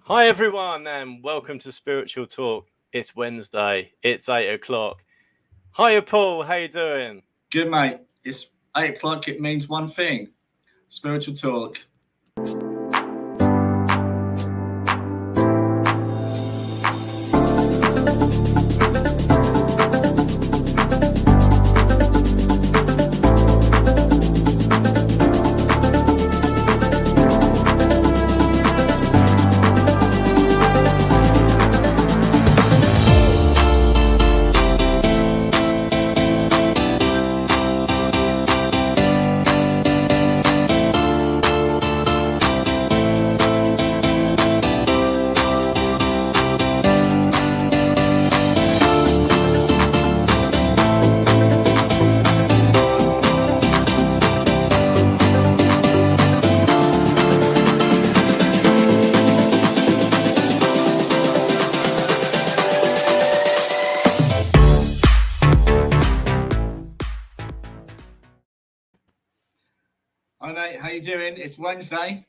Hi everyone and welcome to Spiritual Talk. It's Wednesday, it's 8 o'clock. Hiya Paul, how you doing? Good, mate. It's 8 o'clock. It means one thing: spiritual talk. Hi, mate. How you doing? It's Wednesday.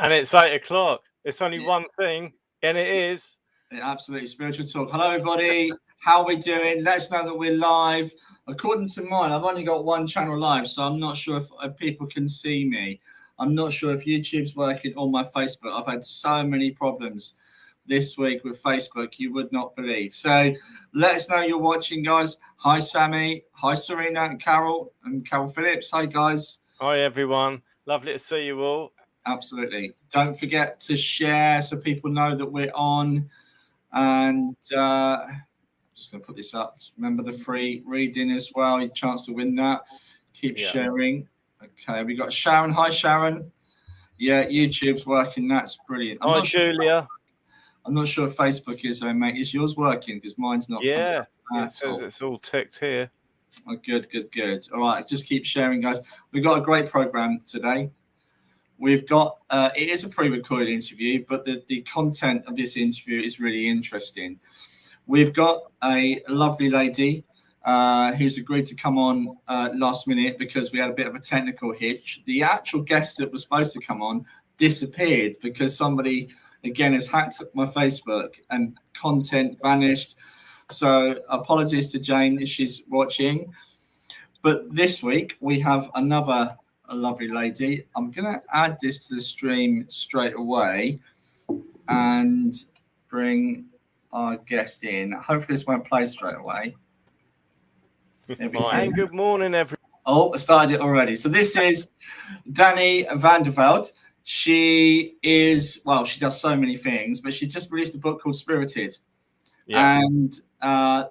And it's 8 o'clock. It's only one thing, and it is... Absolutely, spiritual talk. Hello, everybody. How are we doing? Let us know that we're live. According to mine, I've only got one channel live, so I'm not sure if people can see me. I'm not sure if YouTube's working or my Facebook. I've had so many problems this week with Facebook, you would not believe. So let us know you're watching, guys. Hi, Sammy. Hi, Serena and Carol Phillips. Hi, guys. Hi, everyone. Lovely to see you all. Absolutely. Don't forget to share so people know that we're on. And I'm just going to put this up. Remember the free reading as well. Your chance to win that. Keep sharing. Okay, we got Sharon. Hi, Sharon. Yeah, YouTube's working. That's brilliant. Hi, Julia. I'm not sure if Facebook is, though, mate. Is yours working? Because mine's not. Yeah, it says it's all ticked here. Oh, good. All right, just keep sharing, guys. We've got a great program today. We've got, it is a pre-recorded interview, but the content of this interview is really interesting. We've got a lovely lady who's agreed to come on last minute because we had a bit of a technical hitch. The actual guest that was supposed to come on disappeared because somebody, again, has hacked up my Facebook and content vanished. So apologies to Jane if she's watching. But this week we have a lovely lady. I'm going to add this to the stream straight away and bring our guest in. Hopefully this won't play straight away. And good morning, everyone. Oh, I started it already. So this is Danny Vanderveld. She is, well, she does so many things, but she just released a book called Spirited. Yeah. And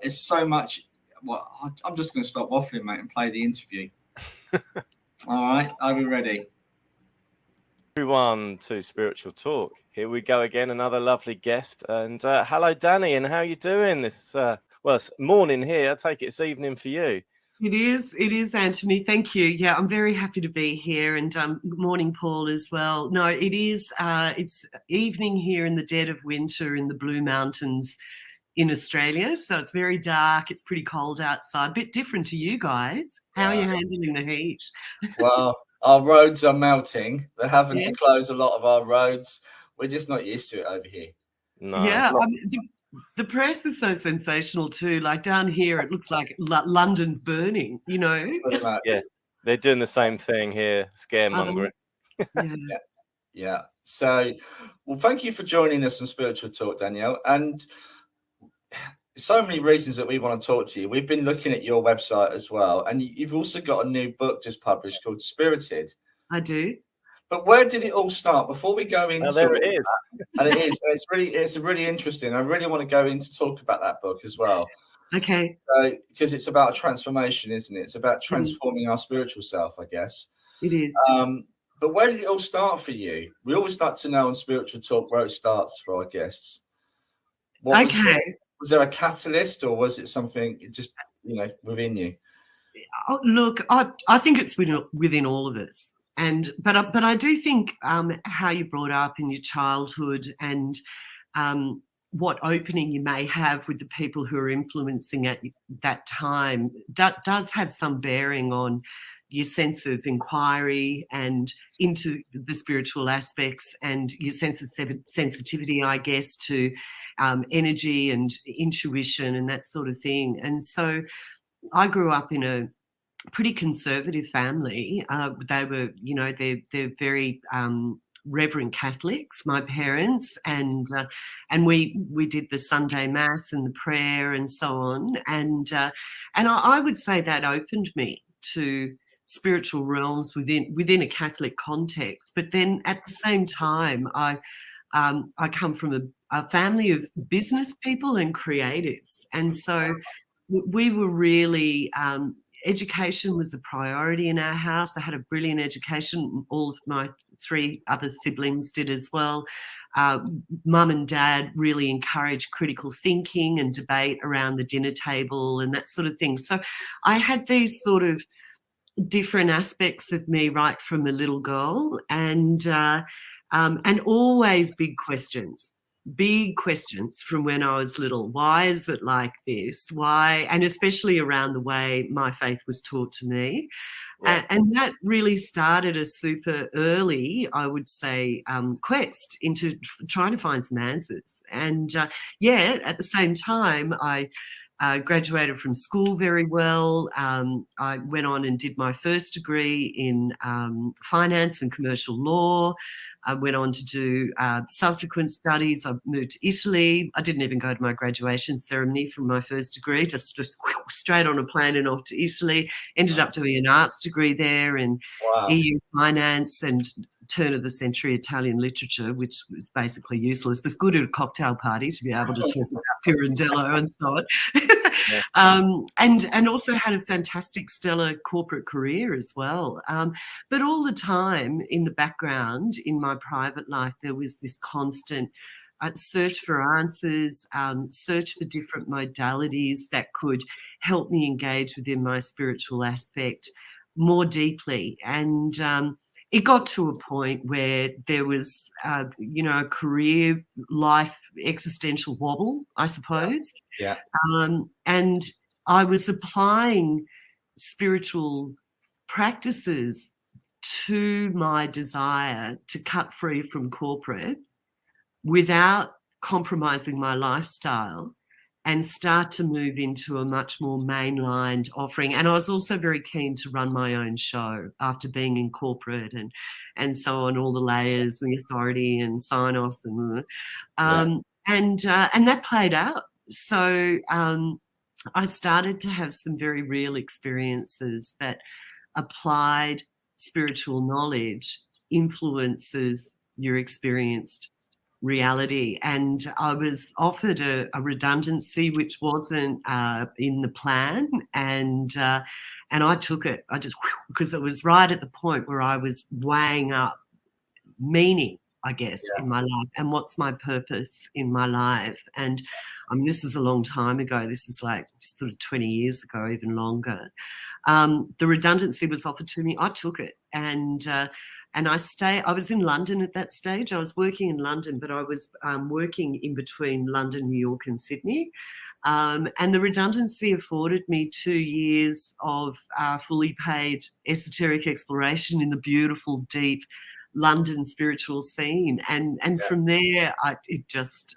it's so much. Well, I'm just going to stop waffling, mate, and play the interview. All right, are we ready? Everyone to Spiritual Talk. Here we go again, another lovely guest. And hello, Danny, and how you doing this? Well, it's morning here. I take it's evening for you. It is, Anthony. Thank you. Yeah, I'm very happy to be here. And good morning, Paul, as well. No, it is. It's evening here in the dead of winter in the Blue Mountains in Australia. So it's very dark. It's pretty cold outside. A bit different to you guys. How are you handling the heat? Well, our roads are melting. They're having to close a lot of our roads. We're just not used to it over here. No. Yeah, I mean, the press is so sensational too. Like down here, it looks like London's burning, you know? Yeah, they're doing the same thing here, scaremongering. Yeah. So, well, thank you for joining us on Spiritual Talk, Danielle. And so many reasons that we want to talk to you. We've been looking at your website as well. And you've also got a new book just published called Spirited. I do. But where did it all start? Before we go into there it is. And it is. It's really interesting. I really want to go in to talk about that book as well. Okay. Because it's about a transformation, isn't it? It's about transforming our spiritual self, I guess. It is. But where did it all start for you? We always like to know on Spiritual Talk where it starts for our guests. Was there a catalyst, or was it something just, within you? Look, I think it's within all of us. But I do think how you brought up in your childhood and what opening you may have with the people who are influencing at that time does have some bearing on your sense of inquiry and into the spiritual aspects, and your sense of sensitivity, I guess, to energy and intuition and that sort of thing. And so I grew up in a pretty conservative family. They were, they're very Reverend Catholics, my parents, and we did the Sunday Mass and the prayer and so on. And I would say that opened me to spiritual realms within a Catholic context. But then at the same time, I come from a family of business people and creatives, and so we were really education was a priority in our house. I had a brilliant education. All of my 3 other siblings did as well. Mum and dad really encouraged critical thinking and debate around the dinner table and that sort of thing. So I had these sort of different aspects of me right from a little girl, and always big questions from when I was little. Why is it like this? Why? And especially around the way my faith was taught to me. Right. And that really started a super early, I would say, quest into trying to find some answers. And yet, at the same time, I graduated from school very well. I went on and did my first degree in finance and commercial law. I went on to do subsequent studies. I moved to Italy. I didn't even go to my graduation ceremony from my first degree, just straight on a plane and off to Italy. Ended up doing an arts degree there in EU finance and turn of the century Italian literature, which was basically useless. It was good at a cocktail party to be able to talk about Pirandello and so on. And also had a fantastic stellar corporate career as well. But all the time in the background, in my private life, there was this constant search for answers, search for different modalities that could help me engage within my spiritual aspect more deeply. And it got to a point where there was, a career life existential wobble, I suppose. Yeah. And I was applying spiritual practices to my desire to cut free from corporate without compromising my lifestyle and start to move into a much more mainlined offering. And I was also very keen to run my own show after being in corporate and so on, all the layers, the authority and sign-offs and that played out. So I started to have some very real experiences that applied spiritual knowledge influences your experienced reality. And I was offered a redundancy which wasn't in the plan, and I took it. I just, because it was right at the point where I was weighing up meaning, I guess, in my life, and what's my purpose in my life. And I mean, this is a long time ago. This is like sort of 20 years ago, even longer. The redundancy was offered to me. I took it, and I was in London at that stage. I was working in London, but I was working in between London, New York and Sydney. And the redundancy afforded me 2 years of fully paid esoteric exploration in the beautiful, deep London spiritual scene. And from there, it just,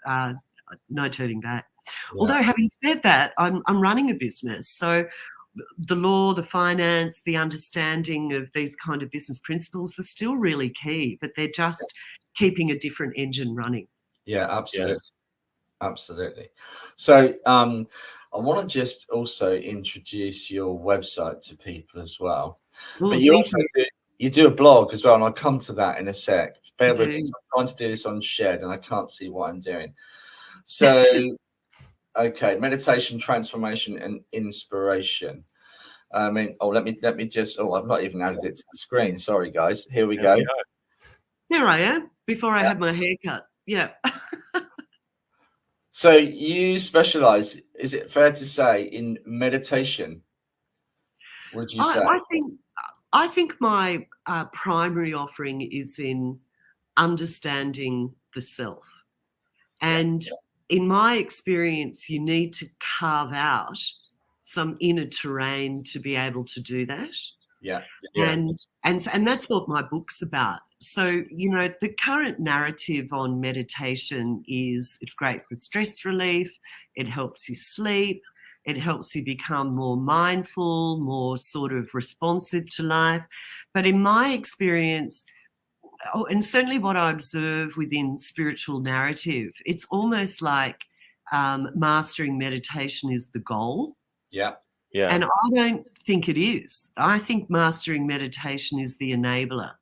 no turning back. Yeah. Although having said that, I'm running a business. So the law, the finance, the understanding of these kind of business principles are still really key, but they're just keeping a different engine running. Yeah, absolutely. Yeah. Absolutely. So I want to just also introduce your website to people as well. But you also do a blog as well, and I'll come to that in a sec. Bear with me. I'm trying to do this on shared and I can't see what I'm doing. So okay, meditation, transformation, and inspiration. I mean, let me just. I've not even added it to the screen. Sorry, guys. Here we go. Here I am. Before I had my hair cut. Yeah. So you specialize, is it fair to say, in meditation? Would you say? I think my primary offering is in understanding the self, and in my experience, you need to carve out some inner terrain to be able to do that. Yeah. And that's what my book's about. So, you know, the current narrative on meditation is it's great for stress relief, it helps you sleep, it helps you become more mindful, more sort of responsive to life. But in my experience, and certainly what I observe within spiritual narrative, it's almost like mastering meditation is the goal. Yeah. Yeah. And I don't think it is. I think mastering meditation is the enabler.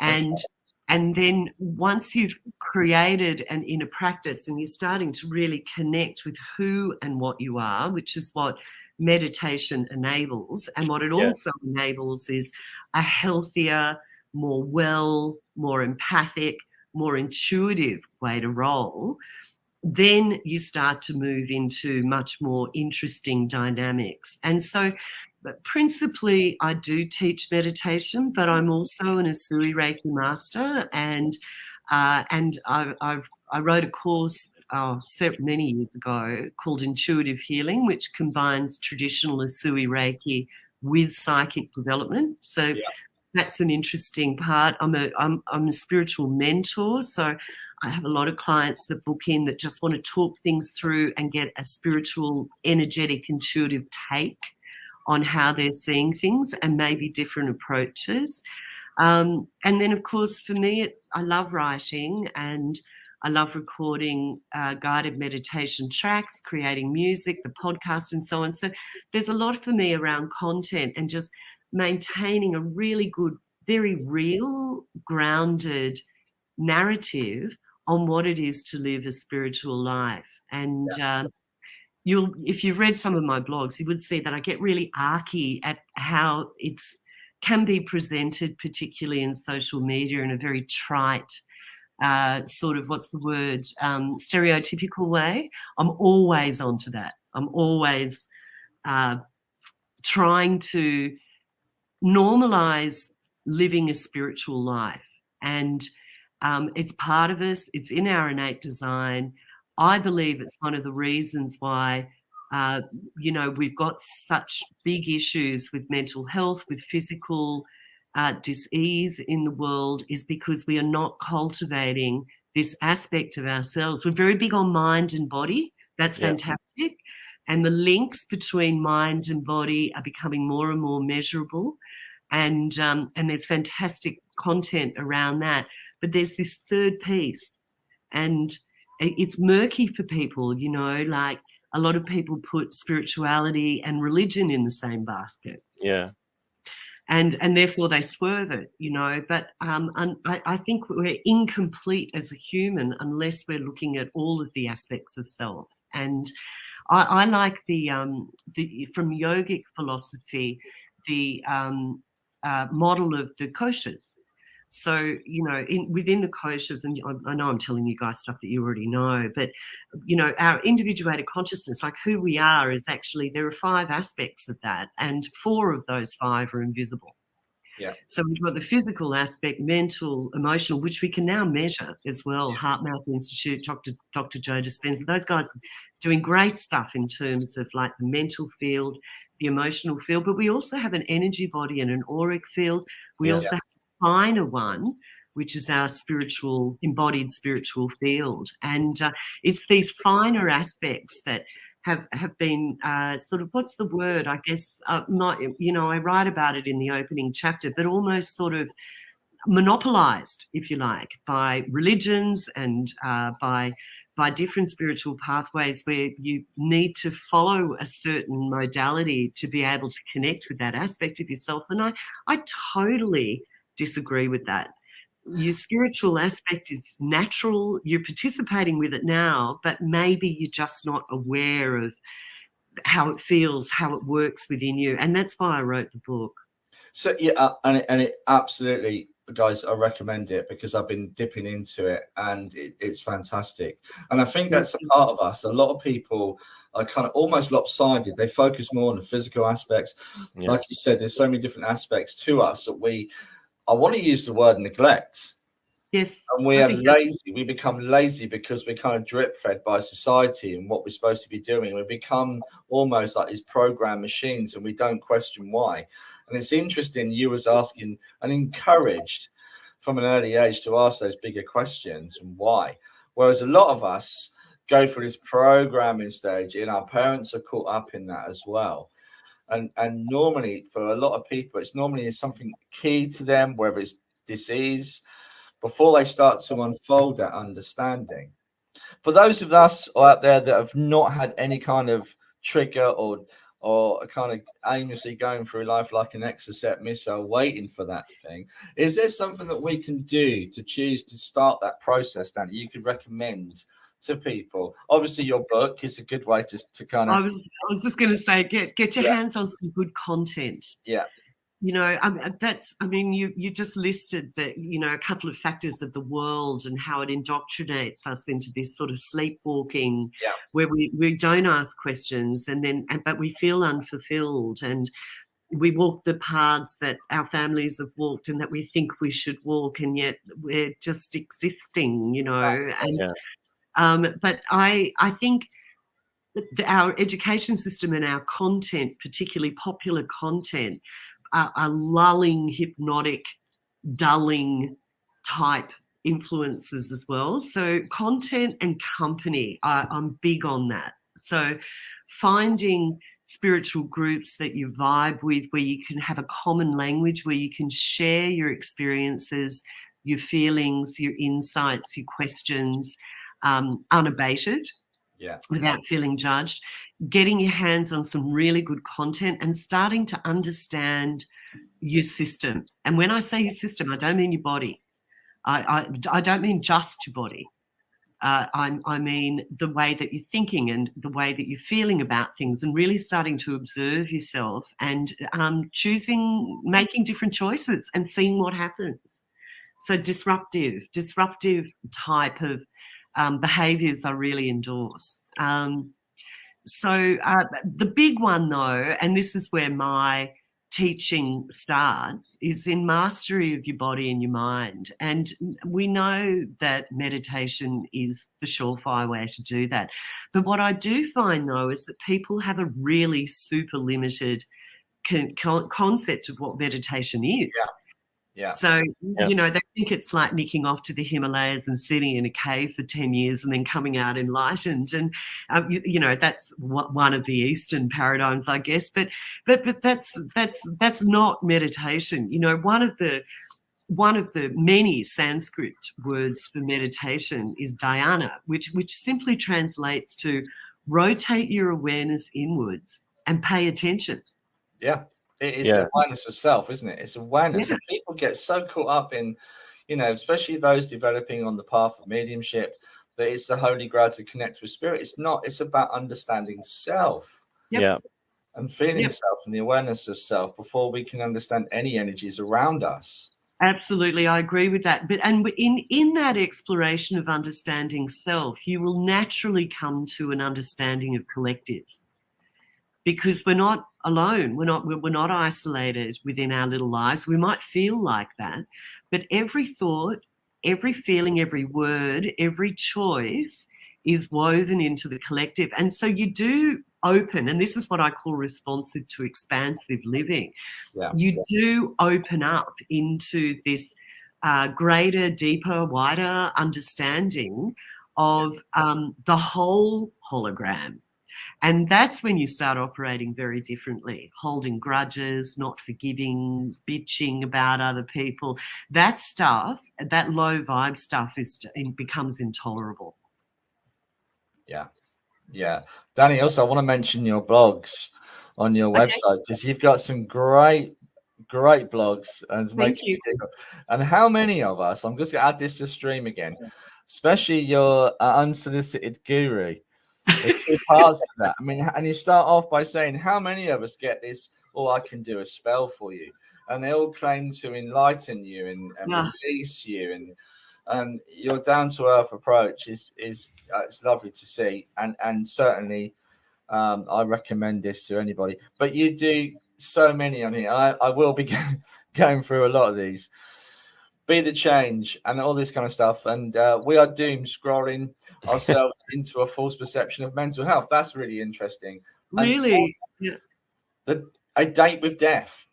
And then once you've created an inner practice and you're starting to really connect with who and what you are, which is what meditation enables, and what it also enables is a healthier, more well, more empathic, more intuitive way to roll, then you start to move into much more interesting dynamics. And so principally, I do teach meditation, but I'm also an Usui Reiki master, and I wrote a course many years ago called Intuitive Healing, which combines traditional Usui Reiki with psychic development. So that's an interesting part. I'm a spiritual mentor, so I have a lot of clients that book in that just want to talk things through and get a spiritual, energetic, intuitive take on how they're seeing things and maybe different approaches. And then, of course, for me, I love writing and I love recording guided meditation tracks, creating music, the podcast and so on. So there's a lot for me around content and just maintaining a really good, very real, grounded narrative on what it is to live a spiritual life. And if you've read some of my blogs, you would see that I get really archy at how can be presented, particularly in social media, in a very trite sort of, what's the word, stereotypical way. I'm always onto that. I'm always trying to normalize living a spiritual life. And it's part of us. It's in our innate design. I believe it's one of the reasons why, we've got such big issues with mental health, with physical dis-ease in the world, is because we are not cultivating this aspect of ourselves. We're very big on mind and body. That's fantastic. And the links between mind and body are becoming more and more measurable. And there's fantastic content around that. But there's this third piece, and it's murky for people, like a lot of people put spirituality and religion in the same basket. Yeah. And therefore they swerve it, But I think we're incomplete as a human unless we're looking at all of the aspects of self. And I like the from yogic philosophy, the model of the koshas. So, within the koshas, and I know I'm telling you guys stuff that you already know, but, our individuated consciousness, like who we are, is actually, there are 5 aspects of that, and 4 of those 5 are invisible. Yeah. So we've got the physical aspect, mental, emotional, which we can now measure as well. Heart Mouth Institute, Dr. Joe Dispenza, those guys are doing great stuff in terms of like the mental field, the emotional field, but we also have an energy body and an auric field. We also have a finer one, which is our embodied spiritual field. And it's these finer aspects that have been sort of, what's the word? I guess, I write about it in the opening chapter, but almost sort of monopolized, if you like, by religions and by different spiritual pathways where you need to follow a certain modality to be able to connect with that aspect of yourself. And I totally disagree with that. Your spiritual aspect is natural. You're participating with it now, but maybe you're just not aware of how it feels, how it works within you. And that's why I wrote the book. So, and it absolutely, guys, I recommend it because I've been dipping into it and it's fantastic. And I think that's a part of us. A lot of people are kind of almost lopsided. They focus more on the physical aspects. Yeah. Like you said, there's so many different aspects to us that I want to use the word neglect. Yes. And we are lazy. We become lazy because we're kind of drip fed by society and what we're supposed to be doing. We become almost like these program machines and we don't question why. And it's interesting, you was asking and encouraged from an early age to ask those bigger questions and why. Whereas a lot of us go through this programming stage, and our parents are caught up in that as well. And normally for a lot of people, it's normally something key to them, whether it's disease, before they start to unfold that understanding. For those of us out there that have not had any kind of trigger or kind of aimlessly going through life like an exocet missile waiting for that thing, is there something that we can do to choose to start that process, Dan, that you could recommend to people? Obviously your book is a good way to kind of I was just going to say, get your hands on some good content. Yeah. You know, you just listed that, you know, a couple of factors of the world and how it indoctrinates us into this sort of sleepwalking, where we don't ask questions but we feel unfulfilled, and we walk the paths that our families have walked and that we think we should walk, and yet we're just existing, you know. But I think our education system and our content, particularly popular content, are lulling, hypnotic, dulling type influences as well. So content and company, I'm big on that. So finding spiritual groups that you vibe with, where you can have a common language, where you can share your experiences, your feelings, your insights, your questions, unabated, without feeling judged, getting your hands on some really good content and starting to understand your system. And when I say your system, I don't mean your body. I don't mean just your body. I mean the way that you're thinking and the way that you're feeling about things, and really starting to observe yourself and making different choices and seeing what happens. So disruptive type of behaviours I really endorse. The big one though, and this is where my teaching starts, is in mastery of your body and your mind. And we know that meditation is the surefire way to do that. But what I do find though is that people have a really super limited concept of what meditation is. So, you know, they think it's like nicking off to the Himalayas and sitting in a cave for 10 years and then coming out enlightened. And, you know, that's one of the Eastern paradigms, I guess. But that's not meditation. You know, one of the many Sanskrit words for meditation is dhyana, which simply translates to rotate your awareness inwards and pay attention. Yeah. It is awareness of self, isn't it? It's awareness. And people get so caught up in, you know, especially those developing on the path of mediumship, that it's the holy grail to connect with spirit. It's not. It's about understanding self. And feeling self and the awareness of self before we can understand any energies around us. Absolutely, I agree with that. But in that exploration of understanding self, you will naturally come to an understanding of collectives. Because we're not alone, we're not isolated within our little lives. We might feel like that, but every thought, every feeling, every word, every choice is woven into the collective. And so you do open, and this is what I call responsive to expansive living. You do open up into this greater, deeper, wider understanding of the whole hologram. And that's when you start operating very differently, holding grudges, not forgiving, bitching about other people. That stuff, that low vibe stuff, becomes intolerable. Yeah. Danny, also, I want to mention your blogs on your website, because you've got some great blogs. Thank you. And how many of us, I'm just going to add this to stream again, especially your unsolicited guru. There's two parts to that. I mean, and you start off by saying, how many of us get this, all I can do is spell for you? And they all claim to enlighten you and release you. And your down-to-earth approach is it's lovely to see. And certainly I recommend this to anybody. But you do so many on here. I will be going through a lot of these. Be the change and all this kind of stuff. And we are doomed scrolling ourselves into a false perception of mental health. That's really interesting. Really? A date with death.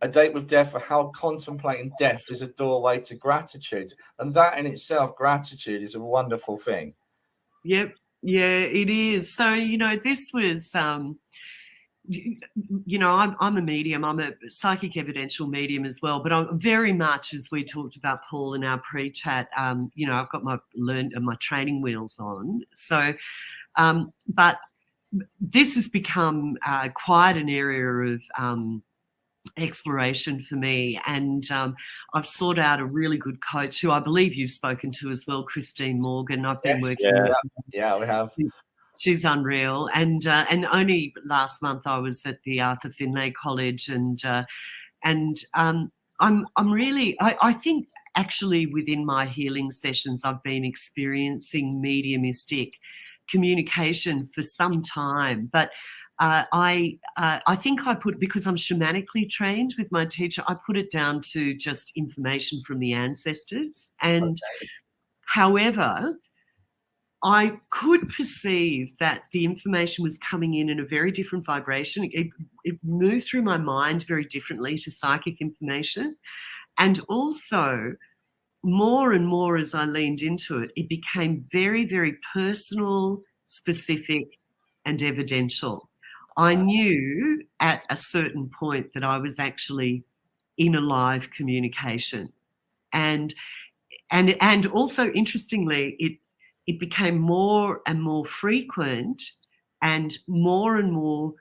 A date with death, or how contemplating death is a doorway to gratitude. And that in itself, gratitude is a wonderful thing. Yep. Yeah, it is. So, this was, I'm a medium. I'm a psychic evidential medium as well. But I'm very much, as we talked about, Paul, in our pre-chat, I've got my training wheels on. So, but this has become quite an area of exploration for me, and I've sought out a really good coach who I believe you've spoken to as well, Christine Morgan. I've been working with. Yeah, we have. She's unreal, and only last month I was at the Arthur Finlay College, and I'm really, I think actually within my healing sessions I've been experiencing mediumistic communication for some time, but I think because I'm shamanically trained with my teacher, I put it down to just information from the ancestors. And however, I could perceive that the information was coming in a very different vibration. It moved through my mind very differently to psychic information. And also, more and more as I leaned into it, it became very, very personal, specific, and evidential. I knew at a certain point that I was actually in a live communication. And also, interestingly, it became more and more frequent and more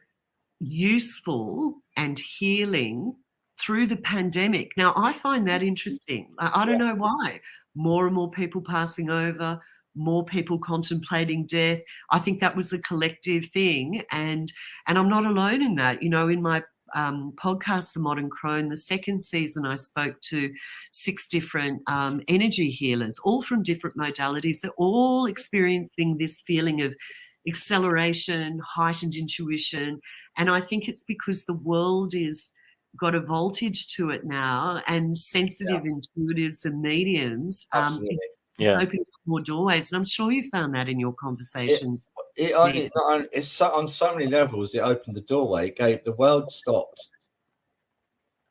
useful and healing through the pandemic. Now, I find that interesting. I don't know why. More and more people passing over, more people contemplating death. I think that was a collective thing, and I'm not alone in that. In my podcast, The Modern Crone, the second season, I spoke to 6 different energy healers, all from different modalities. They're all experiencing this feeling of acceleration, heightened intuition, and I think it's because the world is got a voltage to it now, and sensitive intuitives and mediums opening up more doorways. And I'm sure you found that in your conversations. It's on so many levels. It opened the doorway. The world stopped,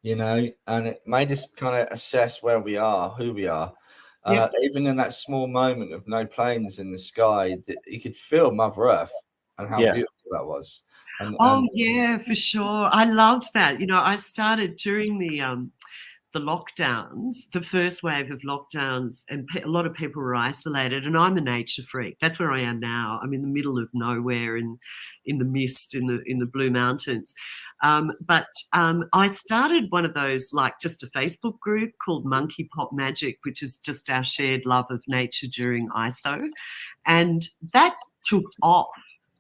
and it made us kind of assess where we are, who we are. Even in that small moment of no planes in the sky, you could feel Mother Earth and how beautiful that was. Yeah, for sure. I loved that. I started during the lockdowns, the first wave of lockdowns, and a lot of people were isolated, and I'm a nature freak. That's where I am now. I'm in the middle of nowhere in the mist in the Blue Mountains. But I started one of those, like just a Facebook group called Monkey Pop Magic, which is just our shared love of nature during ISO. And that took off.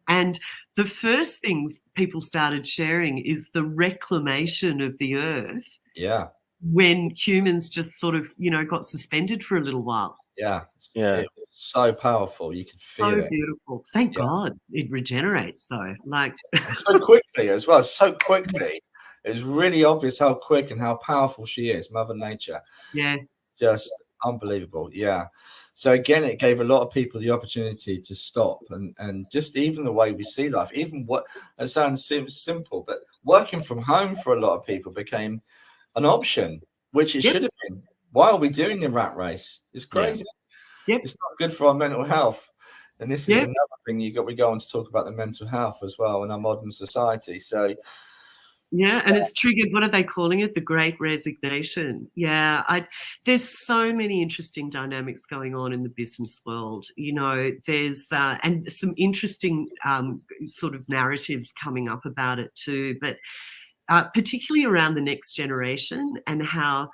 And the first things people started sharing is the reclamation of the earth. Yeah. When humans just sort of, got suspended for a little while. Yeah. It was so powerful. You could feel it. So beautiful. Thank God it regenerates though. So quickly as well. So quickly. It's really obvious how quick and how powerful she is, Mother Nature. Yeah. Just unbelievable. Yeah. So again, it gave a lot of people the opportunity to stop and just even the way we see life, even what it sounds simple, but working from home for a lot of people became an option, which it should have been. Why are we doing the rat race? It's crazy. It's not good for our mental health. And this is another thing we go on to talk about the mental health as well in our modern society. So and it's triggered, what are they calling it? The Great Resignation. There's so many interesting dynamics going on in the business world. There's and some interesting sort of narratives coming up about it too, but particularly around the next generation and how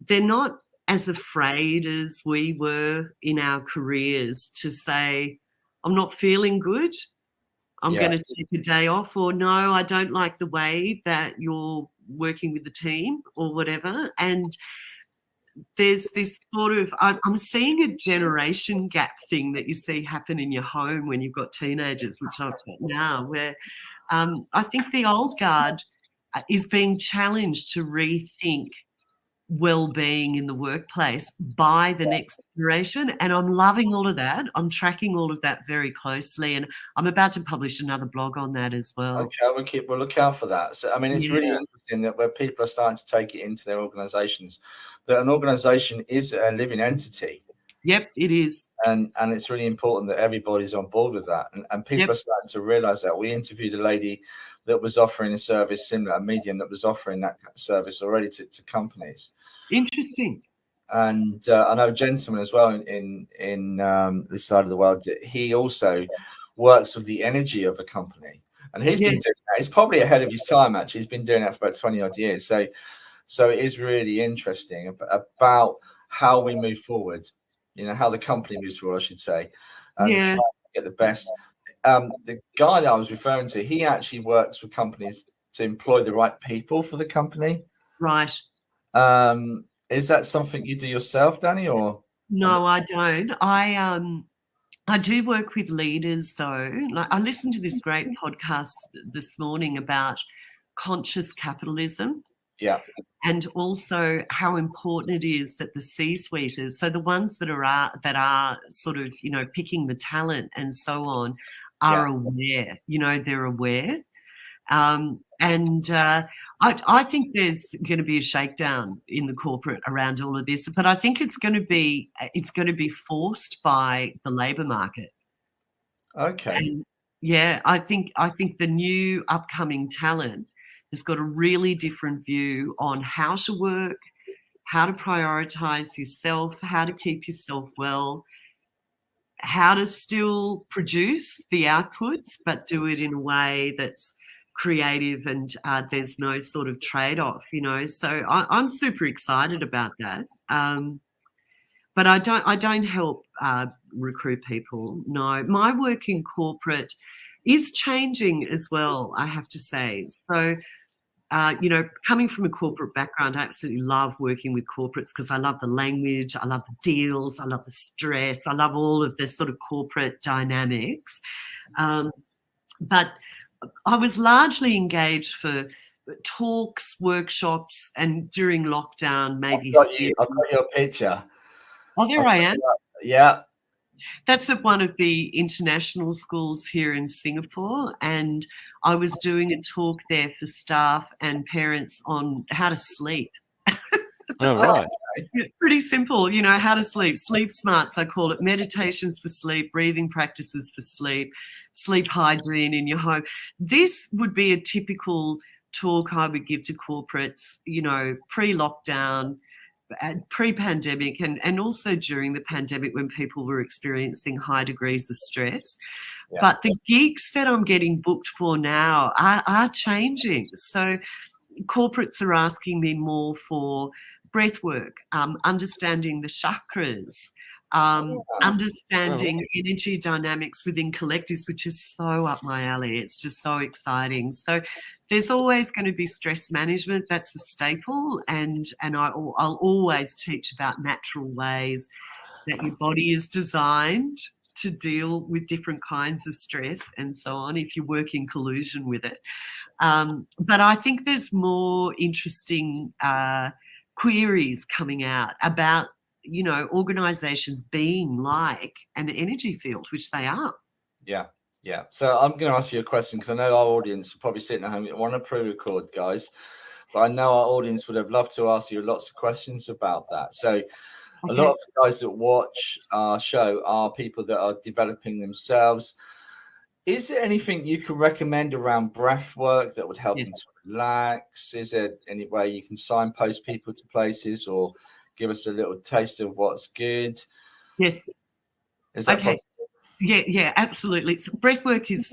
they're not as afraid as we were in our careers to say, I'm not feeling good, I'm going to take a day off, or no, I don't like the way that you're working with the team or whatever. And there's this sort of, I'm seeing a generation gap thing that you see happen in your home when you've got teenagers, which I've got now, where I think the old guard is being challenged to rethink well-being in the workplace by the next generation. And I'm loving all of that. I'm tracking all of that very closely, and I'm about to publish another blog on that as well. Okay, we'll look out for that. So I mean, it's really Yeah. interesting that where people are starting to take it into their organizations, that an organization is a living entity. Yep, it is. And it's really important that everybody's on board with that. And people Yep. are starting to realize that. We interviewed a lady that was offering a service similar, a medium that was offering that service already to companies. Interesting. And I know a gentleman as well in this side of the world, he also works with the energy of a company. And he's been doing that. He's probably ahead of his time, actually. He's been doing that for about 20 odd years. So it is really interesting about how we move forward, you know, how the company moves forward, I should say, and try to get the best. The guy that I was referring to, he actually works with companies to employ the right people for the company. Right. Is that something you do yourself, Danny, or? No, I don't. I do work with leaders though. Like, I listened to this great podcast this morning about conscious capitalism. Yeah. And also how important it is that the C-suiters, so the ones that are sort of, you know, picking the talent and so on, are aware. You know, they're aware. I think there's going to be a shakedown in the corporate around all of this, but I think it's going to be forced by the labour market. Okay. And I think the new upcoming talent has got a really different view on how to work, how to prioritize yourself, how to keep yourself well, how to still produce the outputs, but do it in a way that's creative and there's no sort of trade-off, you know. So I'm super excited about that. But I don't help recruit people. No, my work in corporate is changing as well, I have to say. So, you know, coming from a corporate background, I absolutely love working with corporates because I love the language, I love the deals, I love the stress, I love all of this sort of corporate dynamics. But I was largely engaged for talks, workshops, and during lockdown, maybe. I've got your picture. Oh, there I am. Yeah. That's at one of the international schools here in Singapore, and I was doing a talk there for staff and parents on how to sleep. Oh, right. Pretty simple, you know, how to sleep. Sleep smarts, I call it. Meditations for sleep, breathing practices for sleep, sleep hygiene in your home. This would be a typical talk I would give to corporates, you know, pre-lockdown, pre-pandemic, and also during the pandemic when people were experiencing high degrees of stress. Yeah. But the gigs that I'm getting booked for now are changing. So corporates are asking me more for breath work, understanding the chakras, understanding energy dynamics within collectives, which is so up my alley. It's just so exciting. So there's always going to be stress management. That's a staple. And I'll always teach about natural ways that your body is designed to deal with different kinds of stress and so on if you work in collusion with it. But I think there's more interesting queries coming out about, you know, organizations being like an energy field, which they are. Yeah. So I'm going to ask you a question because I know our audience are probably sitting at home want to pre-record, guys, but I know our audience would have loved to ask you lots of questions about that. So a lot of the guys that watch our show are people that are developing themselves. Is there anything you can recommend around breath work that would help them to relax? Is there any way you can signpost people to places or give us a little taste of what's good? Yes. Is that possible? Yeah, absolutely. So breath work is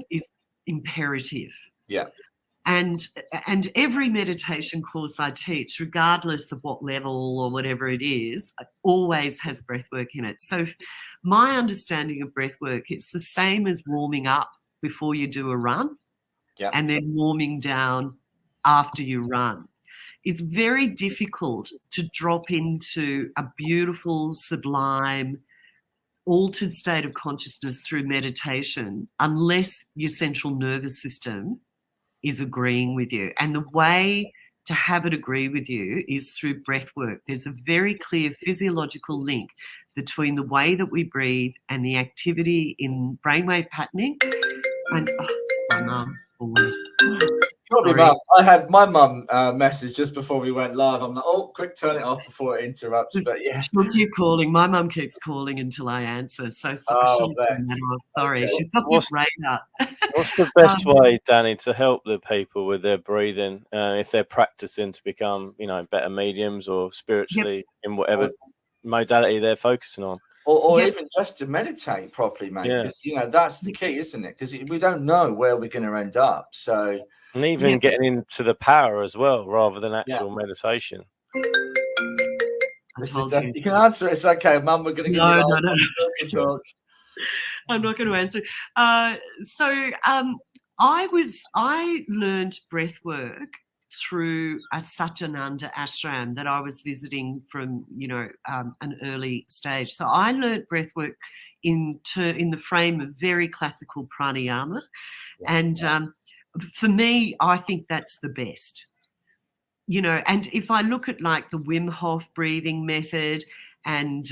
imperative. Yeah. And every meditation course I teach, regardless of what level or whatever it is, always has breath work in it. So my understanding of breath work, it's the same as warming up before you do a run and then warming down after you run. It's very difficult to drop into a beautiful, sublime, altered state of consciousness through meditation unless your central nervous system is agreeing with you. And the way to have it agree with you is through breath work. There's a very clear physiological link between the way that we breathe and the activity in brainwave patterning. And it's my mum always. Probably mum. I had my mum message just before we went live. I'm like, oh, quick, turn it off before it interrupts. But yeah, she'll keep calling. My mum keeps calling until I answer. So oh, sorry, okay. she's got this radar. What's the best way, Danny, to help the people with their breathing if they're practicing to become, better mediums or spiritually in whatever modality they're focusing on? Or even just to meditate properly, mate, because that's the key, isn't it? Because we don't know where we're going to end up. So, and even getting into the power as well, rather than actual meditation. You can answer it. It's okay, Mum. We're going to give you talk. I'm not going to answer. I learned breath work through a Satyananda ashram that I was visiting from, an early stage. So I learned breath work in the frame of very classical pranayama. And for me, I think that's the best. And if I look at like the Wim Hof breathing method, and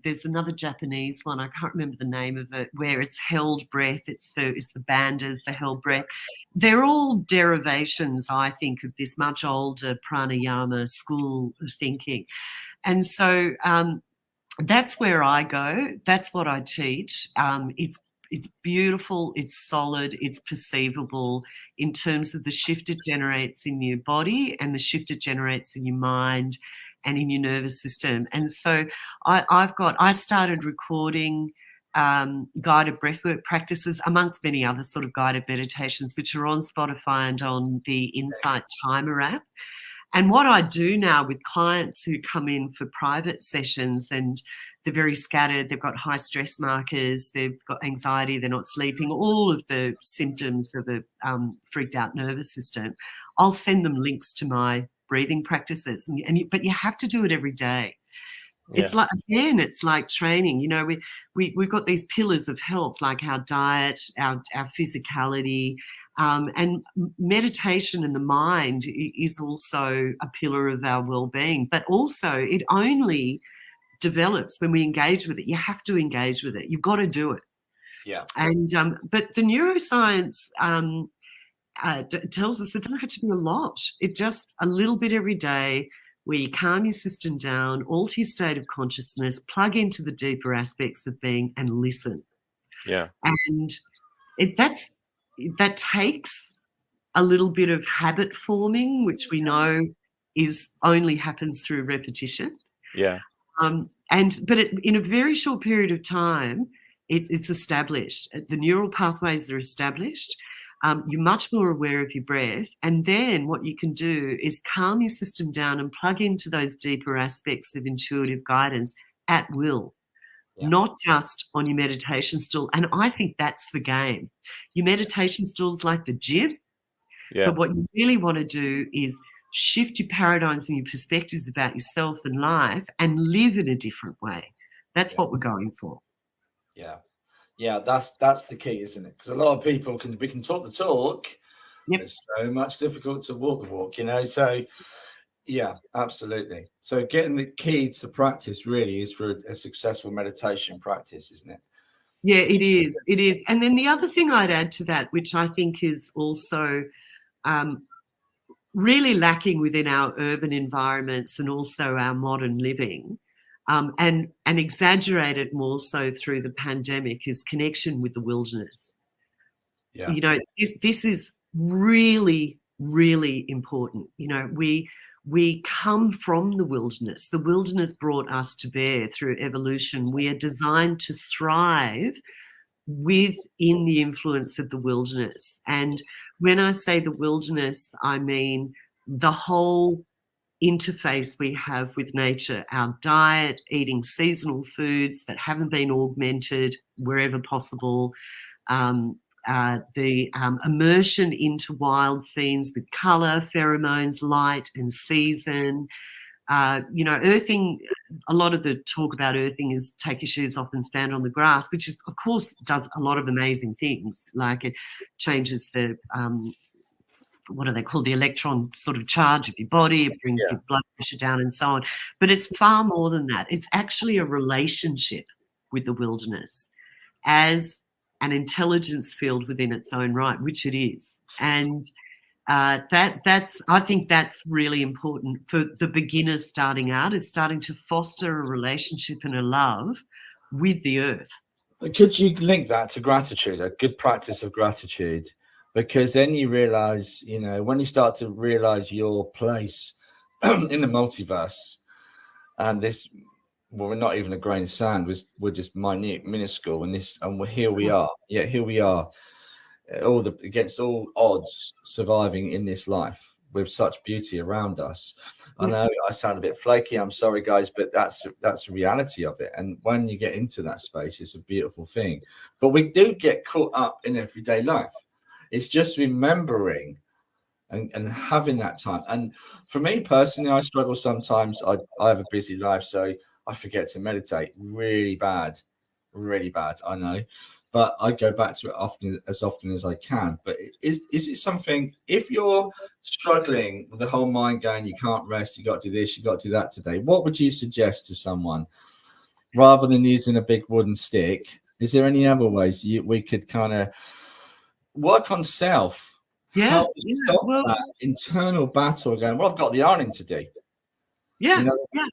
there's another Japanese one, I can't remember the name of it, where it's held breath. It's the bandhas, the held breath. They're all derivations, I think, of this much older pranayama school of thinking. And so that's where I go. That's what I teach. It's beautiful, it's solid, it's perceivable in terms of the shift it generates in your body and the shift it generates in your mind and in your nervous system. And so I started recording guided breathwork practices amongst many other sort of guided meditations, which are on Spotify and on the Insight Timer app. And what I do now with clients who come in for private sessions and they're very scattered, they've got high stress markers, they've got anxiety, they're not sleeping, all of the symptoms of a freaked out nervous system, I'll send them links to my breathing practices. But you have to do it every day. Yeah. It's like training. We've got these pillars of health, like our diet, our physicality, and meditation in the mind is also a pillar of our well-being. But also, it only develops when we engage with it. You have to engage with it. You've got to do it. Yeah. And but the neuroscience tells us it doesn't have to be a lot. It's just a little bit every day, where you calm your system down, alter your state of consciousness, plug into the deeper aspects of being and listen. Yeah. And that takes a little bit of habit forming, which we know only happens through repetition. Yeah. But in a very short period of time, it's established. The neural pathways are established. You're much more aware of your breath. And then what you can do is calm your system down and plug into those deeper aspects of intuitive guidance at will, not just on your meditation stool. And I think that's the game. Your meditation stool's like the gym. Yeah. But what you really want to do is shift your paradigms and your perspectives about yourself and life and live in a different way. That's what we're going for. Yeah. Yeah, that's the key, isn't it? Because a lot of people we can talk the talk. Yep. It's so much difficult to walk the walk, So, yeah, absolutely. So, getting the key to practice really is for a successful meditation practice, isn't it? Yeah, it is. It is. And then the other thing I'd add to that, which I think is also really lacking within our urban environments and also our modern living, and exaggerated more so through the pandemic, is connection with the wilderness. Yeah. This is really, really important. We come from the wilderness. The wilderness brought us to bear through evolution. We are designed to thrive within the influence of the wilderness. And when I say the wilderness, I mean the whole interface we have with nature, our diet, eating seasonal foods that haven't been augmented wherever possible, the immersion into wild scenes with colour, pheromones, light and season. Earthing, a lot of the talk about earthing is take your shoes off and stand on the grass, which is, of course, does a lot of amazing things. Like it changes the what are they called? The electron sort of charge of your body. It brings your blood pressure down and so on. But it's far more than that. It's actually a relationship with the wilderness as an intelligence field within its own right, which it is. And I think that's really important for the beginners starting out, is starting to foster a relationship and a love with the earth. Could you link that to gratitude, a good practice of gratitude? Because then you realize, you know, when you start to realize your place in the multiverse, and this, well, we're not even a grain of sand, we're just minuscule, and here we are. Yeah, here we are, against all odds, surviving in this life with such beauty around us. I know I sound a bit flaky, I'm sorry guys, but that's the reality of it. And when you get into that space, it's a beautiful thing. But we do get caught up in everyday life. It's just remembering and having that time. And for me personally, I struggle sometimes. I have a busy life, so I forget to meditate really bad, I know. But I go back to it as often as I can. But is it something, if you're struggling with the whole mind going, you can't rest, you got to do this, you got to do that today, what would you suggest to someone? Rather than using a big wooden stick, is there any other ways we could kind of work on self? Help stop that internal battle going, well, I've got the ironing to do. Yeah, you know? yeah.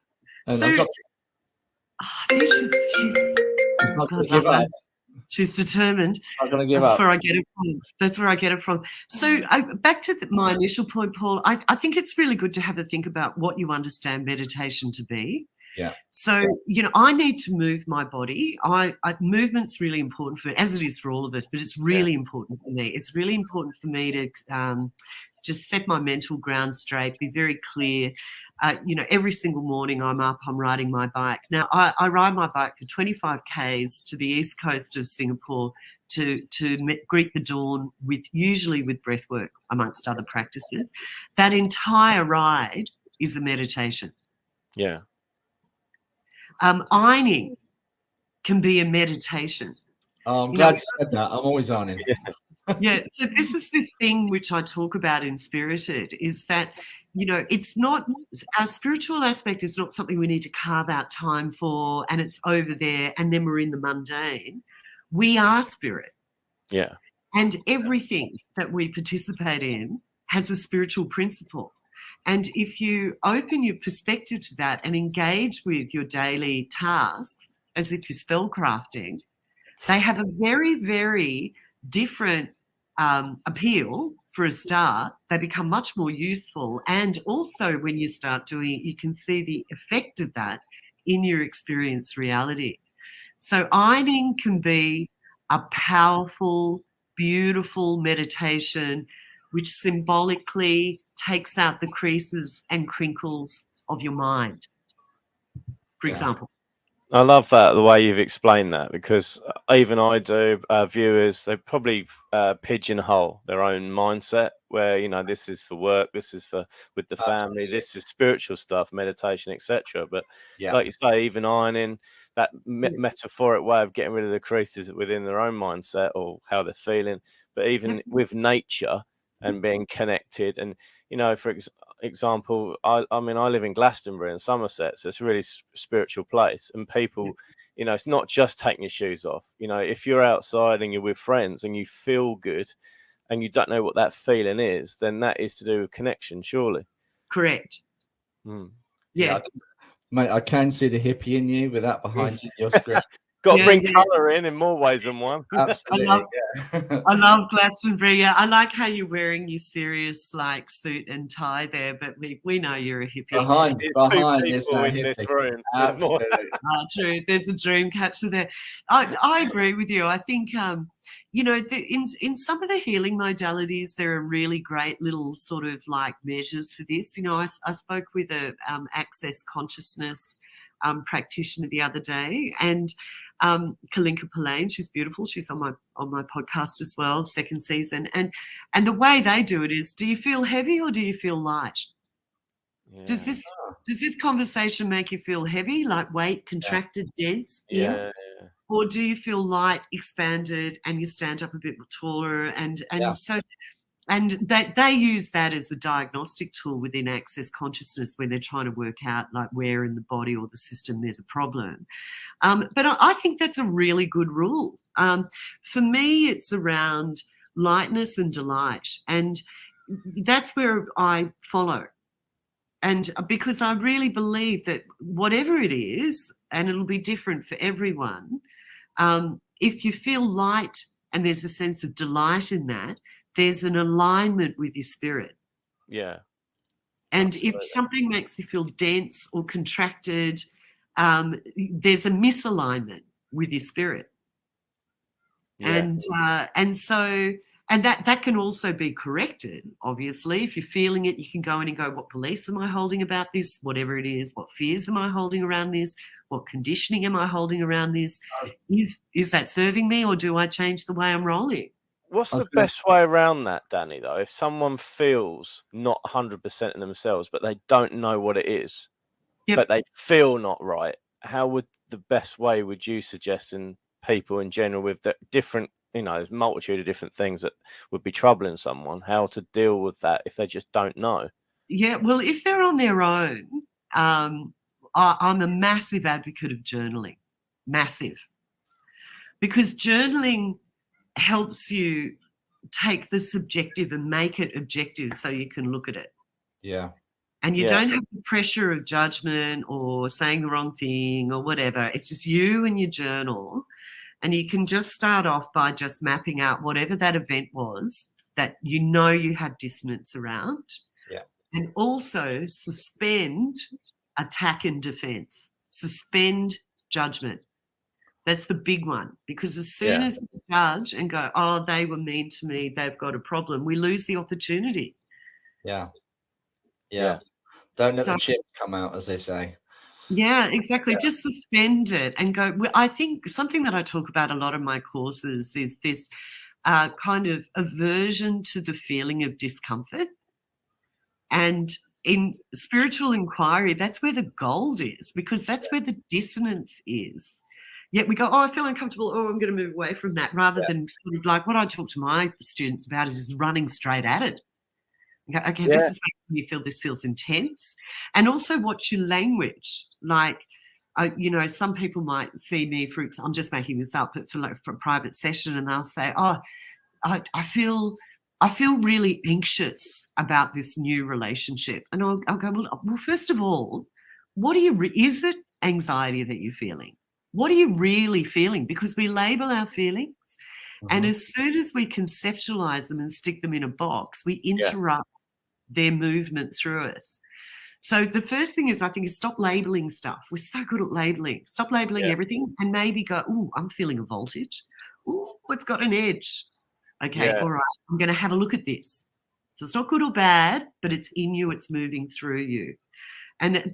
And So, I've got she's not going to give up. She's determined. I'm going to give That's up. where I get it from. That's where I get it from. So back to my initial point, Paul, I think it's really good to have a think about what you understand meditation to be. Yeah. So, you know, I need to move my body. Movement's really important for me, as it is for all of us, but it's really important for me. It's really important for me to just set my mental ground straight, be very clear. You know, every single morning I'm up, I'm riding my bike. Now, I ride my bike for 25 Ks to the east coast of Singapore to greet the dawn, usually with breath work, amongst other practices. That entire ride is a meditation. Yeah. Ironing can be a meditation. Oh, I'm glad you said that. I'm always ironing. Yeah, so this is this thing which I talk about in Spirited, is that, you know, it's not, our spiritual aspect is not something we need to carve out time for and it's over there and then we're in the mundane. We are spirit. Yeah. And everything that we participate in has a spiritual principle. And if you open your perspective to that and engage with your daily tasks as if you're spellcrafting, they have a very, very different appeal for a start. They become much more useful. And also when you start doing it, you can see the effect of that in your experience reality. So ironing can be a powerful, beautiful meditation which symbolically takes out the creases and crinkles of your mind, for example. I love that, the way you've explained that, because even I do, viewers, they probably pigeonhole their own mindset where, you know, this is for work, this is for with the family, this is spiritual stuff, meditation, etc. But like you say, even ironing, that metaphoric way of getting rid of the creases within their own mindset or how they're feeling, but even with nature and being connected. And, you know, for example, I mean, I live in Glastonbury in Somerset, so it's a really spiritual place. And people, you know, it's not just taking your shoes off. You know, if you're outside and you're with friends and you feel good and you don't know what that feeling is, then that is to do with connection, surely. Correct. Yeah. Mate, I can see the hippie in you with that behind you, your script. Got to bring colour in more ways than one. Absolutely. I love Glastonbury. Yeah, I like how you're wearing your serious like suit and tie there, but we know you're a hippie. Behind is that in hippie. this room. Absolutely. True. There's a dream catcher there. I agree with you. I think you know, in some of the healing modalities, there are really great little sort of like measures for this. You know, I spoke with a access consciousness practitioner the other day, and Kalinka Palain, she's beautiful. She's on my podcast as well, second season. And the way they do it is, do you feel heavy or do you feel light? Yeah. Does this conversation make you feel heavy, like weight, contracted, dense? Yeah. Or do you feel light, expanded, and you stand up a bit taller? And so And they use that as a diagnostic tool within Access Consciousness when they're trying to work out like where in the body or the system there's a problem. But I think that's a really good rule. For me, it's around lightness and delight. And that's where I follow. And because I really believe that whatever it is, and it'll be different for everyone, if you feel light and there's a sense of delight in that, there's an alignment with your spirit. Yeah. And Absolutely. if something makes you feel dense or contracted, there's a misalignment with your spirit. Yeah. And that can also be corrected, obviously. If you're feeling it, you can go in and go, what beliefs am I holding about this? Whatever it is, what fears am I holding around this? What conditioning am I holding around this? Is that serving me, or do I change the way I'm rolling? What's the best way around that, Danny, though? If someone feels not 100% in themselves, but they don't know what it is, but they feel not right, how would the best way would you suggest in people in general with the different, there's a multitude of different things that would be troubling someone, how to deal with that if they just don't know? Yeah, well, if they're on their own, I'm a massive advocate of journaling, massive. Because journaling helps you take the subjective and make it objective so you can look at it. Yeah. And you don't have the pressure of judgment or saying the wrong thing or whatever. It's just you and your journal. And you can just start off by just mapping out whatever that event was that you had dissonance around. Yeah. And also suspend attack and defense. Suspend judgment. That's the big one, because as soon as we judge and go, oh, they were mean to me, they've got a problem, we lose the opportunity. Yeah. Don't let the chip come out, as they say. Yeah, exactly. Just suspend it and go. I think something that I talk about a lot in my courses is this kind of aversion to the feeling of discomfort. And in spiritual inquiry, that's where the gold is, because that's where the dissonance is. Yet we go, oh, I feel uncomfortable. Oh, I'm going to move away from that, rather than sort of like what I talk to my students about is running straight at it. Okay, this is making me feel, this feels intense. And also watch your language. Like, some people might see me, for example, I'm just making this up, but for a private session, and they'll say, oh, I feel really anxious about this new relationship. And I'll go, well, first of all, what is it anxiety that you're feeling? What are you really feeling? Because we label our feelings, and as soon as we conceptualize them and stick them in a box, we interrupt their movement through us. So the first thing is, I think, is stop labeling stuff. We're so good at labeling. Stop labeling everything, and maybe go, oh, I'm feeling a voltage. Oh, it's got an edge. Okay, all right, I'm going to have a look at this. So it's not good or bad, but it's in you, it's moving through you. And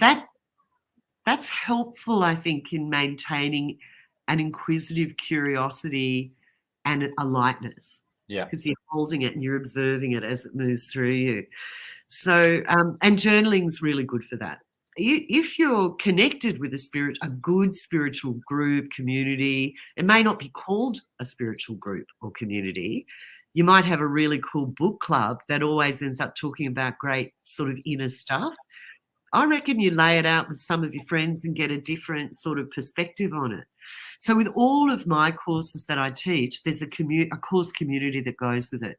that's helpful, I think, in maintaining an inquisitive curiosity and a lightness. Yeah. Because you're holding it and you're observing it as it moves through you. So, and journaling's really good for that. If you're connected with a good spiritual group, community, it may not be called a spiritual group or community. You might have a really cool book club that always ends up talking about great sort of inner stuff. I reckon you lay it out with some of your friends and get a different sort of perspective on it. So with all of my courses that I teach, there's a course community that goes with it.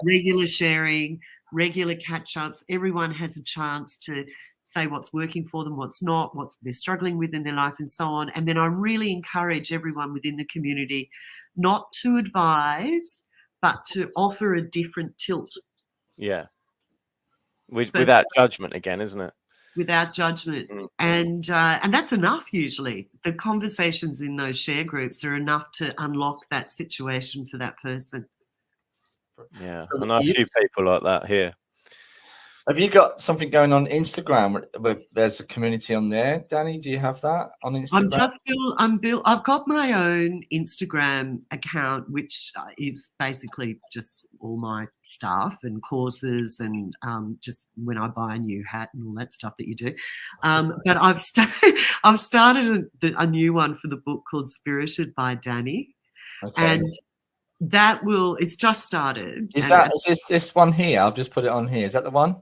Regular sharing, regular catch-ups. Everyone has a chance to say what's working for them, what's not, what they're struggling with in their life, and so on. And then I really encourage everyone within the community not to advise, but to offer a different tilt. Yeah. Without judgment again, isn't it? Without judgment. And that's enough usually. The conversations in those share groups are enough to unlock that situation for that person. Yeah, I know a few people like that here. Have you got something going on Instagram where there's a community on there, Danny? Do you have that on Instagram? I've got my own Instagram account, which is basically just all my stuff and courses and just when I buy a new hat and all that stuff that you do. But I've started a new one for the book called Spirited by Danny. Okay. It's just started. Is and this one here? I've just put it on here. Is that the one?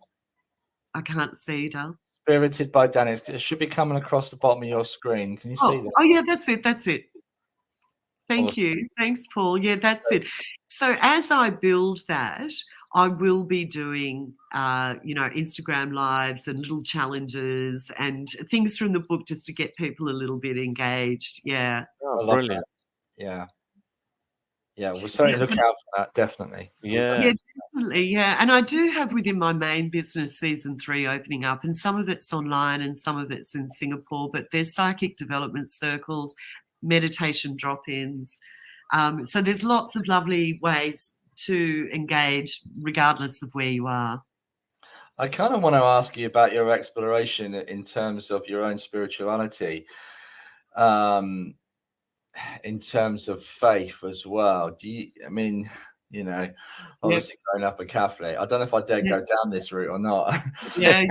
I can't see, Dale. Spirited by Danny. It should be coming across the bottom of your screen. Can you see that? Oh yeah, that's it. Thank Awesome. you. Thanks, Paul. Yeah, that's it. So as I build that, I will be doing, Instagram lives and little challenges and things from the book just to get people a little bit engaged. Yeah. Oh, I love brilliant. that. Yeah. We'll certainly look out for that. Definitely. Yeah. Definitely. Yeah. And I do have within my main business season 3 opening up, and some of it's online and some of it's in Singapore, but there's psychic development circles, meditation drop-ins. So there's lots of lovely ways to engage regardless of where you are. I kind of want to ask you about your exploration in terms of your own spirituality, in terms of faith as well. Obviously growing up a Catholic, I don't know if I dare go down this route or not. Yeah.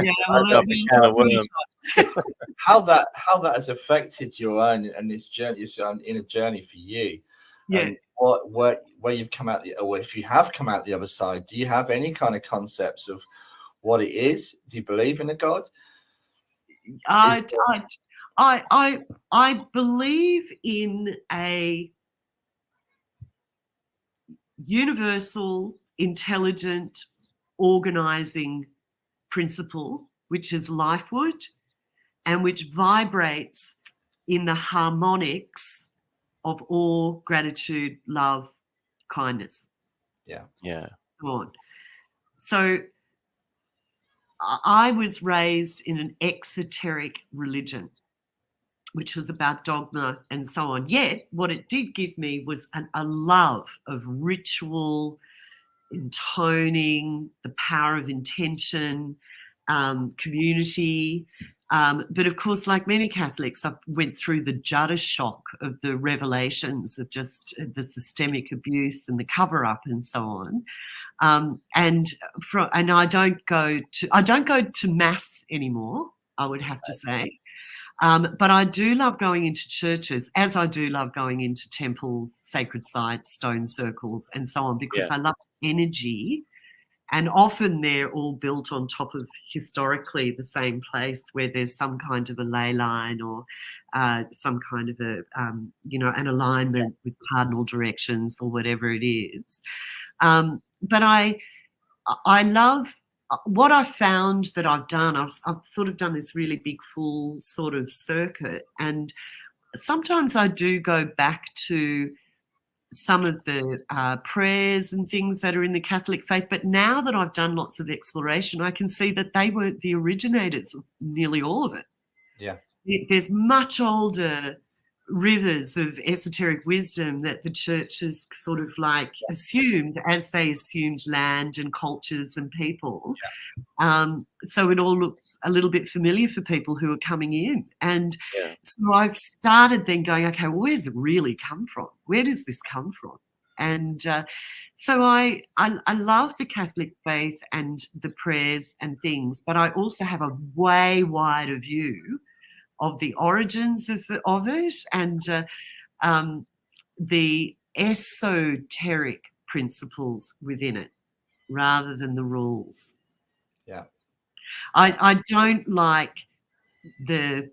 How that has affected your own and this journey, in a journey for you. Yeah. And where you've come out or if you have come out the other side, do you have any kind of concepts of what it is? Do you believe in a God? I believe in a universal, intelligent, organizing principle, which is life would, and which vibrates in the harmonics of awe, gratitude, love, kindness. Yeah. On. So I was raised in an exoteric religion, which was about dogma and so on. Yet what it did give me was a love of ritual, intoning, the power of intention, community. But of course, like many Catholics, I went through the Judder shock of the revelations of just the systemic abuse and the cover-up and so on. And I don't go to mass anymore, I would have to say. But I do love going into churches, as I do love going into temples, sacred sites, stone circles, and so on, because I love energy. And often they're all built on top of historically the same place where there's some kind of a ley line or some kind of an alignment with cardinal directions or whatever it is. But I love what I found that I've done. I've sort of done this really big full sort of circuit, and sometimes I do go back to some of the prayers and things that are in the Catholic faith. But now that I've done lots of exploration, I can see that they weren't the originators of nearly all of it. Yeah. There's much older rivers of esoteric wisdom that the church has sort of like assumed as they assumed land and cultures and people. So it all looks a little bit familiar for people who are coming in. And so I've started then going, okay, well, where's it really come from? Where does this come from? And so I love the Catholic faith and the prayers and things, but I also have a way wider view of the origins of it and the esoteric principles within it rather than the rules. Yeah. I don't like the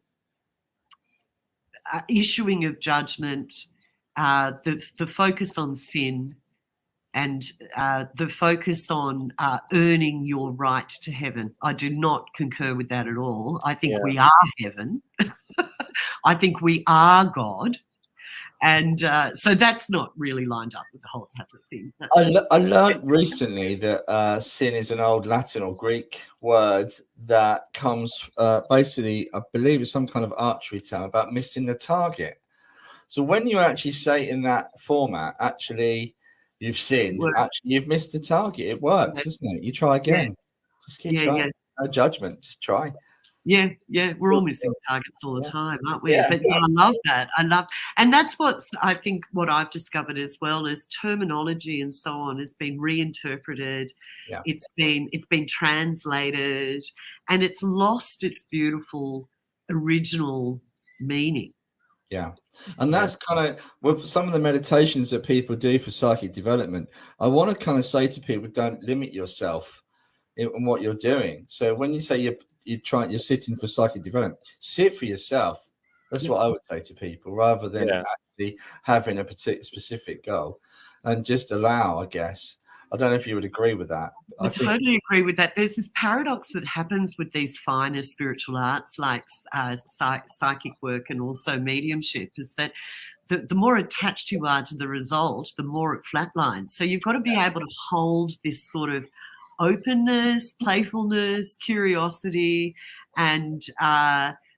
issuing of judgment, the focus on sin, and the focus on earning your right to heaven. I do not concur with that at all. I think we are heaven. I think we are God. And so that's not really lined up with the whole Catholic thing. I learned recently that sin is an old Latin or Greek word that comes basically, I believe it's some kind of archery term about missing the target. So when you actually say in that format, actually, you've sinned, actually, you've missed the target. It works, doesn't it? You try again. Just keep trying. No judgment. Just try. Yeah. We're all missing targets all the time, aren't we? But I love that. And that's what I've discovered as well is terminology and so on has been reinterpreted. Yeah. It's been translated, and it's lost its beautiful original meaning. Yeah. And that's kind of with some of the meditations that people do for psychic development. I want to kind of say to people, don't limit yourself in what you're doing. So when you say you're sitting for psychic development, sit for yourself. That's what I would say to people, rather than actually having a particular specific goal, and just allow, I guess. I don't know if you would agree with that. I totally agree with that. There's this paradox that happens with these finer spiritual arts like psychic work and also mediumship, is that the more attached you are to the result, the more it flatlines. So you've got to be able to hold this sort of openness, playfulness, curiosity, and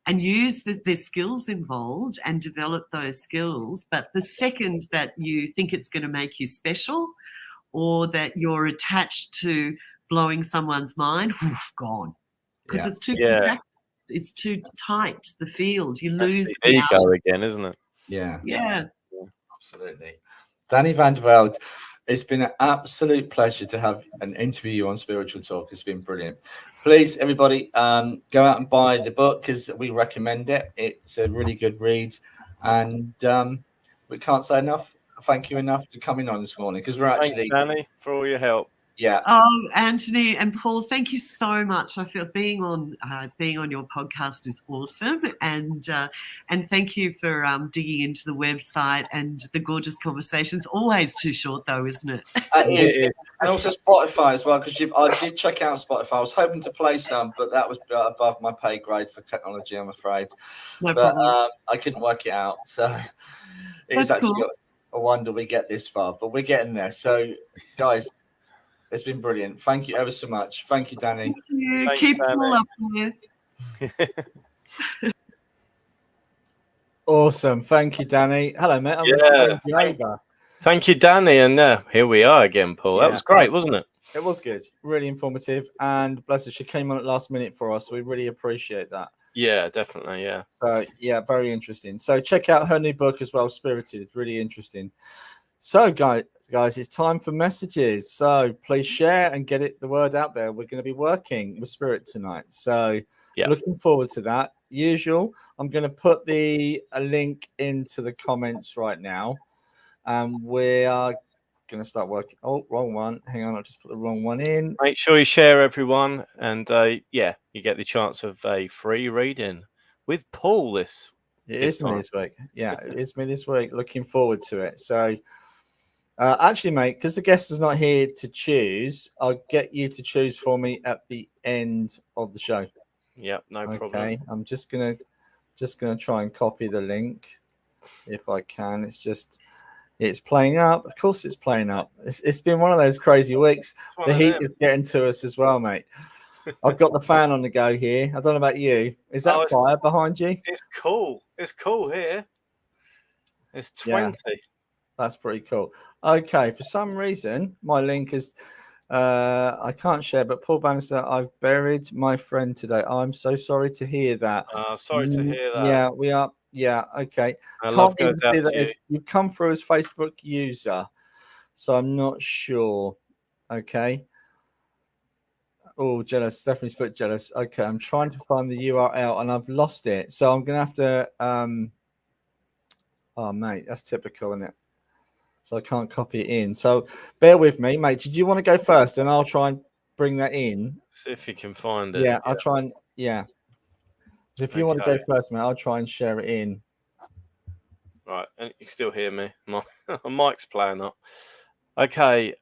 use there's skills involved and develop those skills. But the second that you think it's going to make you special, or that you're attached to blowing someone's mind, gone. Because it's too contracted. It's too tight, the field. You lose the ego again, isn't it? Yeah. Absolutely. Danny van der Velde, it's been an absolute pleasure to have an interview you on Spiritual Talk. It's been brilliant. Please, everybody, go out and buy the book, because we recommend it. It's a really good read. And we can't say enough. Thank you enough to coming on this morning, because we're actually... Thanks, Danny, for all your help. Yeah. Oh, Anthony and Paul, thank you so much. I feel being on your podcast is awesome, and thank you for digging into the website and the gorgeous conversations. Always too short, though, isn't it? It is. And also Spotify as well, because I did check out Spotify. I was hoping to play some, but that was above my pay grade for technology, I'm afraid. No problem. I couldn't work it out, so it's actually cool. a wonder we get this far, but we're getting there. So, guys. It's been brilliant. Thank you ever so much. Thank you, Danny. Thank you. Thanks, Keep Danny. cool up there. Awesome. Thank you, Danny. Hello, mate. Thank you, Danny. And here we are again, Paul. That was great, wasn't it? It was good. Really informative. And bless her, she came on at last minute for us. So we really appreciate that. Yeah, definitely. Yeah. So, yeah, very interesting. So check out her new book as well, Spirited. It's really interesting. So, guys, it's time for messages. So please share and get the word out there. We're going to be working with Spirit tonight. So looking forward to that. Usual, I'm going to put a link into the comments right now. We are going to start working. Oh, wrong one. Hang on, I'll just put the wrong one in. Make sure you share, everyone. And you get the chance of a free reading with Paul this It is me this week. Yeah, it is me this week. Looking forward to it. So, actually, mate, because the guest is not here to choose, I'll get you to choose for me at the end of the show. Yeah, no problem. Okay, I'm just gonna try and copy the link if I can. It's playing up. Of course, it's playing up. It's been one of those crazy weeks. The heat is getting to us as well, mate. I've got the fan on the go here. I don't know about you. Is that fire behind you? It's cool. It's cool here. It's 20. Yeah, that's pretty cool. Okay, for some reason, my link is I can't share, but Paul Bannister, I've buried my friend today. I'm so sorry to hear that. Sorry to hear that. Yeah, we are. Yeah, okay. Love goes out to you. You've come through as Facebook user, so I'm not sure. Okay. Oh, jealous. Stephanie's put jealous. Okay, I'm trying to find the URL and I've lost it. So I'm going to have to... Oh, mate, that's typical, isn't it? So I can't copy it in. So bear with me, mate. Did you want to go first? And I'll try and bring that in. See if you can find it. Yeah, I'll try and... Yeah. So if you want to go first, mate, I'll try and share it in. Right, and you still hear me? My mic's playing up. Okay.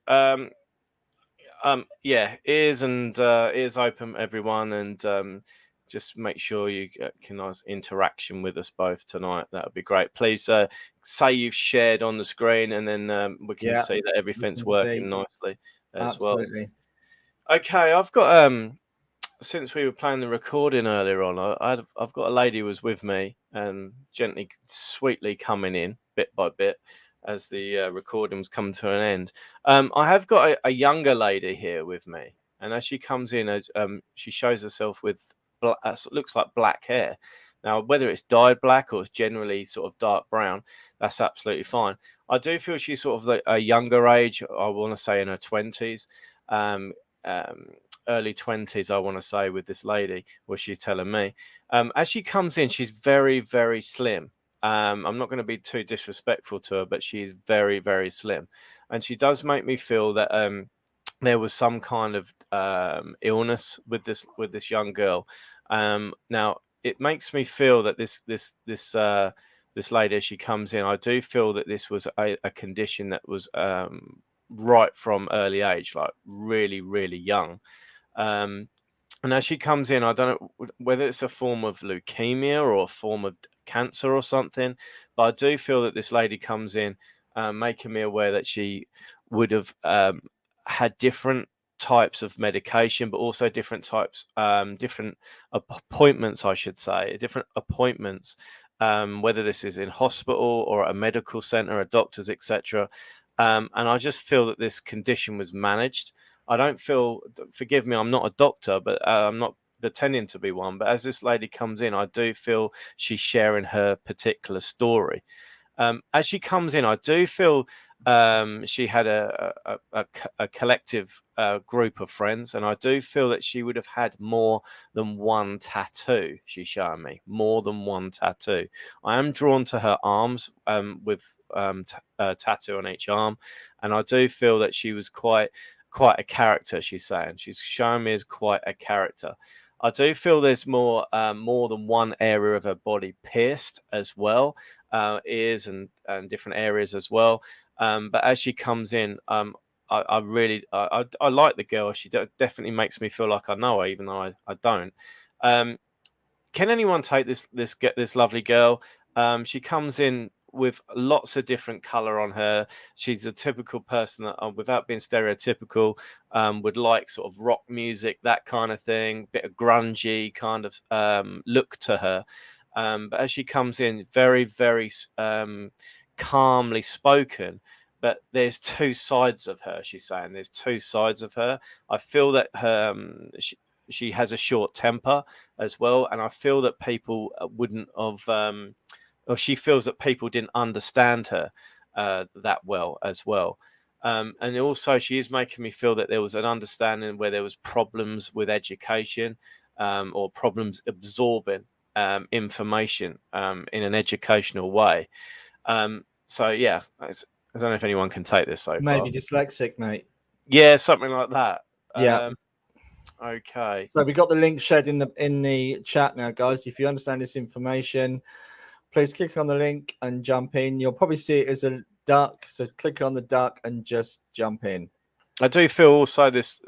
Ears open, everyone, and just make sure you get nice interaction with us both tonight. That would be great. Please say you've shared on the screen, and then we can see that everything's working nicely as Absolutely. well. Okay, I've got since we were playing the recording earlier on, I've got a lady who was with me and gently, sweetly coming in bit by bit as the recording was coming to an end. I have got a younger lady here with me, and as she comes in, she shows herself with looks like black hair. Now, whether it's dyed black or it's generally sort of dark brown, that's absolutely fine. I do feel she's sort of a younger age. I want to say in her 20s, early 20s, I want to say, with this lady, what she's telling me. As she comes in, she's very, very slim. I'm not going to be too disrespectful to her, but she's very, very slim, and she does make me feel that there was some kind of illness with this young girl. Now it makes me feel that this lady, as she comes in, I do feel that this was a condition that was right from early age, like really, really young. And as she comes in, I don't know whether it's a form of leukemia or a form of cancer or something, but I do feel that this lady comes in, making me aware that she would have had different types of medication, but also different types, different appointments, I should say, different appointments, whether this is in hospital or a medical center, a doctor's, etc. And I just feel that this condition was managed. I don't feel, forgive me, I'm not a doctor, but I'm not pretending to be one. But as this lady comes in, I do feel she's sharing her particular story. As she comes in, I do feel she had a collective group of friends, and I do feel that she would have had more than one tattoo. She's showing me more than one tattoo. I am drawn to her arms with a tattoo on each arm, and I do feel that she was quite a character. She's saying she's showing me as quite a character. I do feel there's more than one area of her body pierced as well, ears and different areas as well. But as she comes in, I really like the girl. She definitely makes me feel like I know her, even though I don't. Can anyone take this lovely girl? She comes in with lots of different color on her. She's a typical person that, without being stereotypical, would like sort of rock music, that kind of thing, bit of grungy kind of look to her. But as she comes in, very, very calmly spoken. But there's two sides of her. She's saying there's two sides of her. I feel that she has a short temper as well, and I feel that people wouldn't have. Or she feels that people didn't understand her that well as well. And also she is making me feel that there was an understanding where there was problems with education or problems absorbing information in an educational way. So yeah, I don't know if anyone can take this so far. Maybe dyslexic, mate. Yeah, something like that. Yeah. Okay. So we got the link shared in the chat now, guys. If you understand this information, please click on the link and jump in. You'll probably see it as a duck, so click on the duck and just jump in. I do feel also this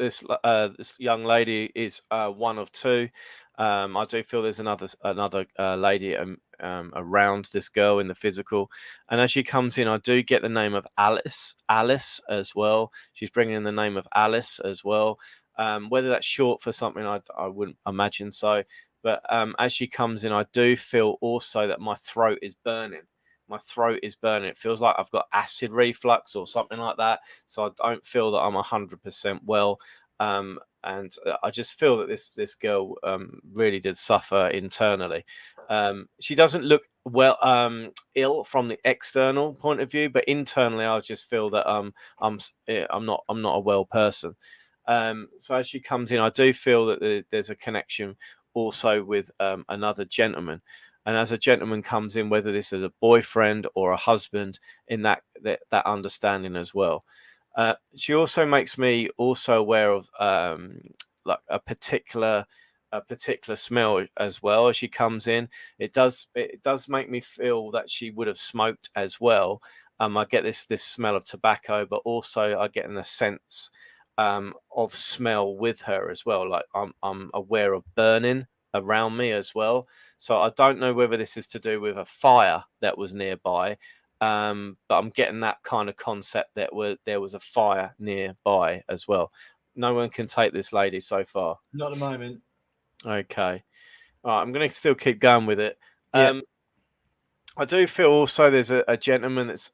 young lady is one of two. I do feel there's another lady around this girl in the physical, and as she comes in, I do get the name of Alice as well. She's bringing in the name of Alice as well. Whether that's short for something, I wouldn't imagine so. But as she comes in, I do feel also that my throat is burning. My throat is burning. It feels like I've got acid reflux or something like that. So I don't feel that I'm 100% well. And I just feel that this girl really did suffer internally. She doesn't look well ill from the external point of view, but internally I just feel that I'm not a well person. So as she comes in, I do feel that there's a connection also with another gentleman, and as a gentleman comes in, whether this is a boyfriend or a husband, in that understanding as well. She also makes me also aware of like a particular smell as well. As she comes in, it does make me feel that she would have smoked as well. I get this smell of tobacco, but also I get in a sense of smell with her as well. Like I'm aware of burning around me as well. So I don't know whether this is to do with a fire that was nearby, but I'm getting that kind of concept that there was a fire nearby as well. No one can take this lady so far. Not at the moment. Okay. All right, I'm going to still keep going with it. Yeah. I do feel also there's a gentleman that's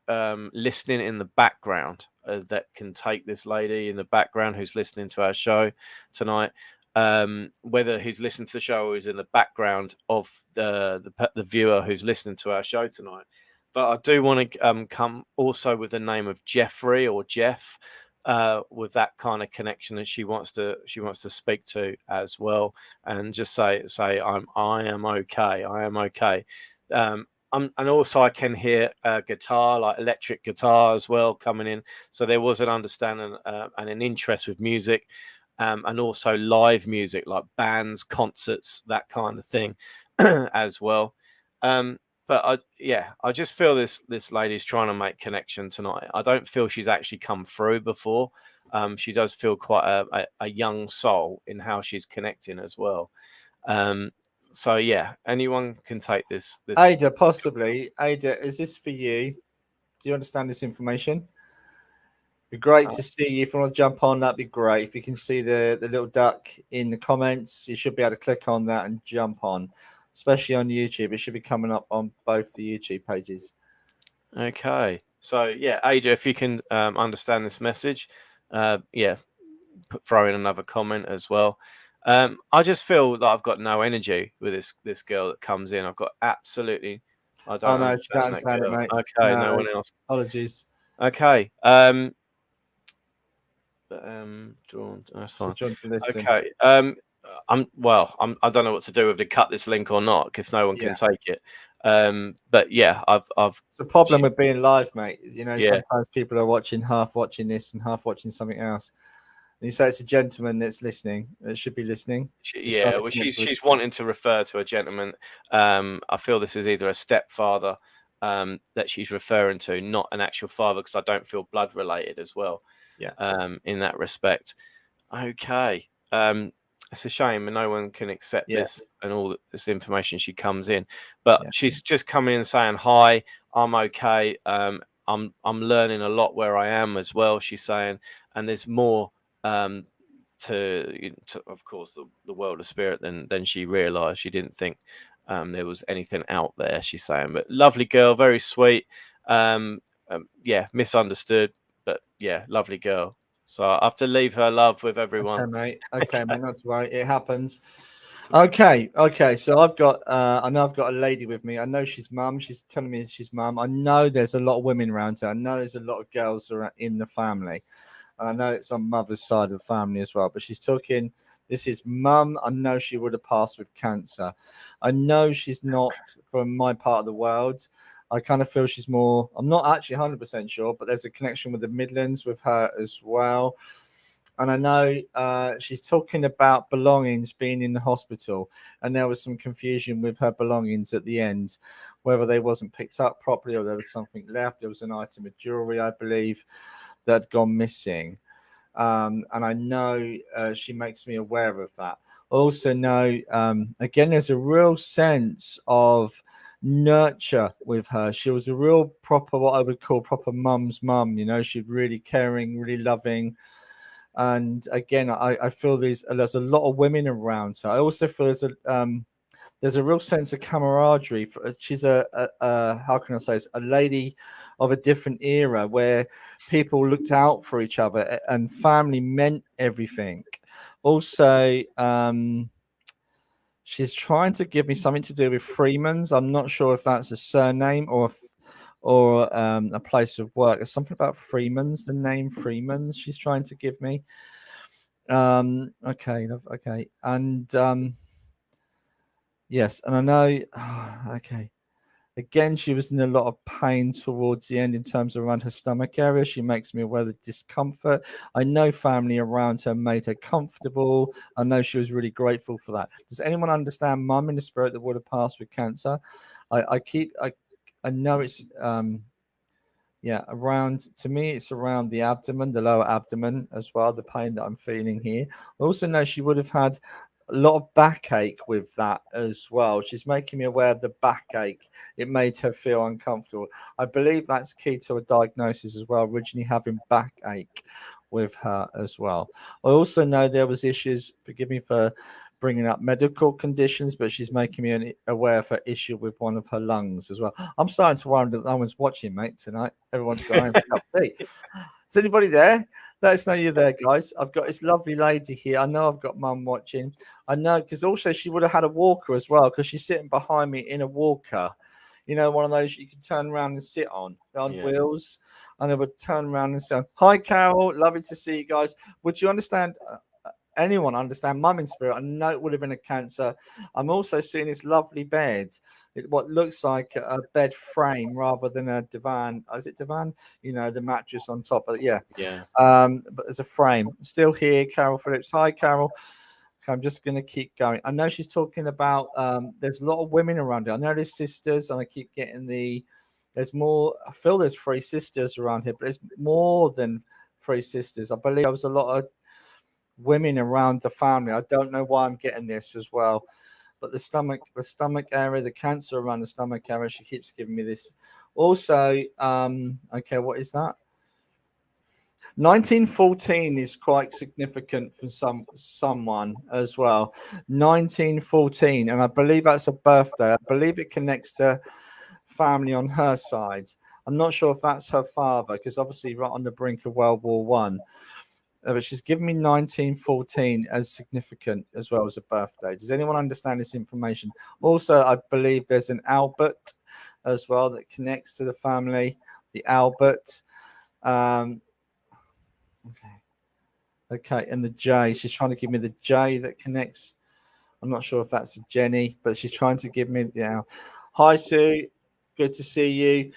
listening in the background that can take this lady in the background who's listening to our show tonight. Whether he's listening to the show or he's in the background of the viewer who's listening to our show tonight. But I do want to come also with the name of Jeffrey or Jeff, with that kind of connection that she wants to speak to as well, and just say I am okay. I am okay. and also I can hear guitar, like electric guitar as well, coming in. So there was an understanding and an interest with music, and also live music, like bands, concerts, that kind of thing, as well. But I just feel this lady's trying to make connection tonight. I don't feel she's actually come through before. She does feel quite a young soul in how she's connecting as well. So yeah, anyone can take this. Ada, possibly. Ada, is this for you? Do you understand this information? Be great to see you. If you want to jump on, that'd be great. If you can see the little duck in the comments, you should be able to click on that and jump on, especially on YouTube. It should be coming up on both the YouTube pages. Okay. So yeah, Ada, if you can understand this message, throw in another comment as well. I just feel that I've got no energy with this girl that comes in. I've got absolutely. I don't. Oh no, she don't understand it, mate. Okay, no one else. Apologies. Okay. Drawn. That's fine. Okay. I don't know what to do with to cut this link or not, if no one can take it. But yeah, I've. It's a problem with being live, mate. You know, Yeah. sometimes people are half watching this and half watching something else. And you say it's a gentleman that's listening. It should be listening. Well, she's wanting to refer to a gentleman. I feel this is either a stepfather that she's referring to, not an actual father, because I don't feel blood related as well. Yeah. In that respect. Okay. It's a shame and no one can accept this and all this information she comes in. But she's just coming in saying, hi, I'm okay. I'm learning a lot where I am as well, she's saying, and there's more to of course the world of spirit than she realized. She didn't think there was anything out there, she's saying. But lovely girl, very sweet. Misunderstood, but yeah, lovely girl. So I have to leave her love with everyone. Okay, mate, not to worry, it happens. Okay. So I know I've got a lady with me. I know she's mum. She's telling me she's mum. I know there's a lot of women around her. I know there's a lot of girls around in the family. And I know it's on mother's side of the family as well. But she's talking. This is mum. I know she would have passed with cancer. I know she's not from my part of the world. I kind of feel she's more, I'm not actually 100% sure, but there's a connection with the Midlands with her as well. And I know she's talking about belongings being in the hospital. And there was some confusion with her belongings at the end, whether they wasn't picked up properly or there was something left. There was an item of jewelry, I believe, that had gone missing. And I know she makes me aware of that. I also know, again, there's a real sense of nurture with her. She was a real proper, what I would call proper mum's mum. You know, she's really caring, really loving. And again, I feel there's a lot of women around her. I also feel there's a real sense of camaraderie. She's how can I say this? A lady of a different era where people looked out for each other and family meant everything. Also, she's trying to give me something to do with Freeman's. I'm not sure if that's a surname or a place of work. There's something about Freeman's, the name Freeman's she's trying to give me. Okay. And yes, and I know, okay. Again, she was in a lot of pain towards the end in terms of around her stomach area. She makes me aware of the discomfort. I know family around her made her comfortable. I know she was really grateful for that. Does anyone understand mum in the spirit that would have passed with cancer? I know it's around, to me it's around the abdomen, the lower abdomen as well, the pain that I'm feeling here. I also know she would have had a lot of backache with that as well. She's making me aware of the backache. It made her feel uncomfortable. I believe that's key to a diagnosis as well, originally having backache with her as well. I also know there was issues, forgive me for bringing up medical conditions, but she's making me aware of her issue with one of her lungs as well. I'm starting to worry that no one's watching, mate, tonight. Everyone's going home for a cup of tea. Is anybody there? Let us know you're there, guys. I've got this lovely lady here. I know I've got mum watching. I know, because also she would have had a walker as well, because she's sitting behind me in a walker. You know, one of those you can turn around and sit on wheels. And I would turn around and say, hi, Carol. Lovely to see you guys. Would you understand? anyone understand mum in spirit? I know it would have been a Cancer. I'm also seeing this lovely bed. What looks like a bed frame rather than a divan. Is it divan? You know, the mattress on top. But yeah. But there's a frame. Still here, Carol Phillips. Hi, Carol. Okay, I'm just going to keep going. I know she's talking about there's a lot of women around here. I know there's sisters, and I keep getting there's more. I feel there's 3 sisters around here, but there's more than 3 sisters. I believe there was a lot of women around the family. I don't know why I'm getting this as well, but the stomach area, the Cancer around the stomach area, she keeps giving me this. Also, okay, what is that? 1914 is quite significant for someone as well. 1914, and I believe that's a birthday. I believe it connects to family on her side. I'm not sure if that's her father, because obviously right on the brink of World War One. But she's given me 1914 as significant as well as a birthday. Does anyone understand this information? Also, I believe there's an Albert as well that connects to the family. The Albert. Okay, and the J. She's trying to give me the J that connects. I'm not sure if that's a Jenny, but she's trying to give me. Yeah. Hi, Sue. Good to see you.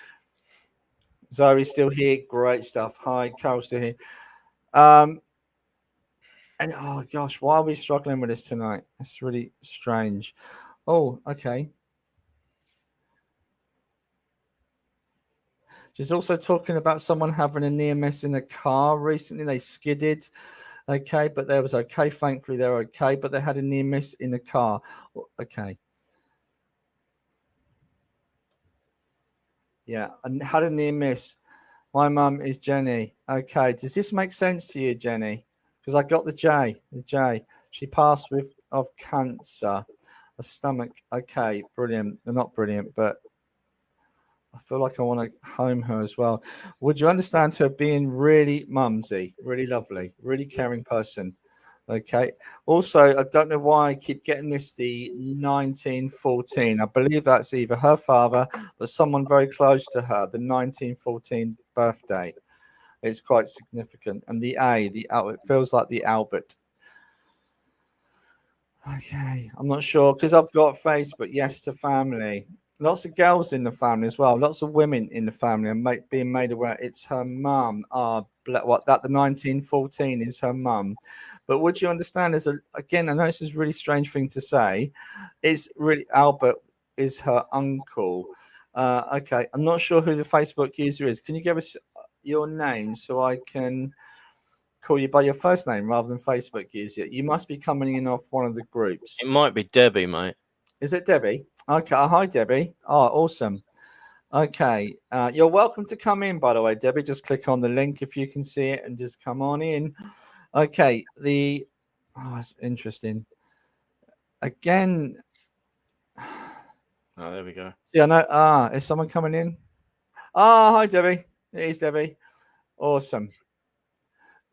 Zoe's still here. Great stuff. Hi, Carol's still here. And oh gosh, why are we struggling with this tonight? It's really strange. Oh, okay. She's also talking about someone having a near miss in a car recently. They skidded. Okay, but they was okay. Thankfully, they're okay, but they had a near miss in the car. Okay. Yeah, and had a near miss. My mum is Jenny. Okay, does this make sense to you, Jenny? Because I got the J. The J. She passed of cancer, a stomach. Okay, brilliant. They're not brilliant, but I feel like I want to home her as well. Would you understand her being really mumsy, really lovely, really caring person? Okay. Also, I don't know why I keep getting this, the 1914. I believe that's either her father, but someone very close to her, the 1914 birthday. It's quite significant. And the A, it feels like the Albert. Okay. I'm not sure because I've got Facebook, yes to family. Lots of girls in the family as well. Lots of women in the family and being made aware it's her mum. The 1914 is her mum. But would you understand? Again, I know this is a really strange thing to say. It's really Albert is her uncle. Okay, I'm not sure who the Facebook user is. Can you give us your name so I can call you by your first name rather than Facebook user? You must be coming in off one of the groups. It might be Debbie, mate. Is it Debbie? Okay. Hi, Debbie. Oh, awesome. Okay. You're welcome to come in, by the way, Debbie. Just click on the link if you can see it and just come on in. Okay. It's interesting. Again. Oh, there we go. See, I know. Is someone coming in? Hi, Debbie. It is Debbie. Awesome.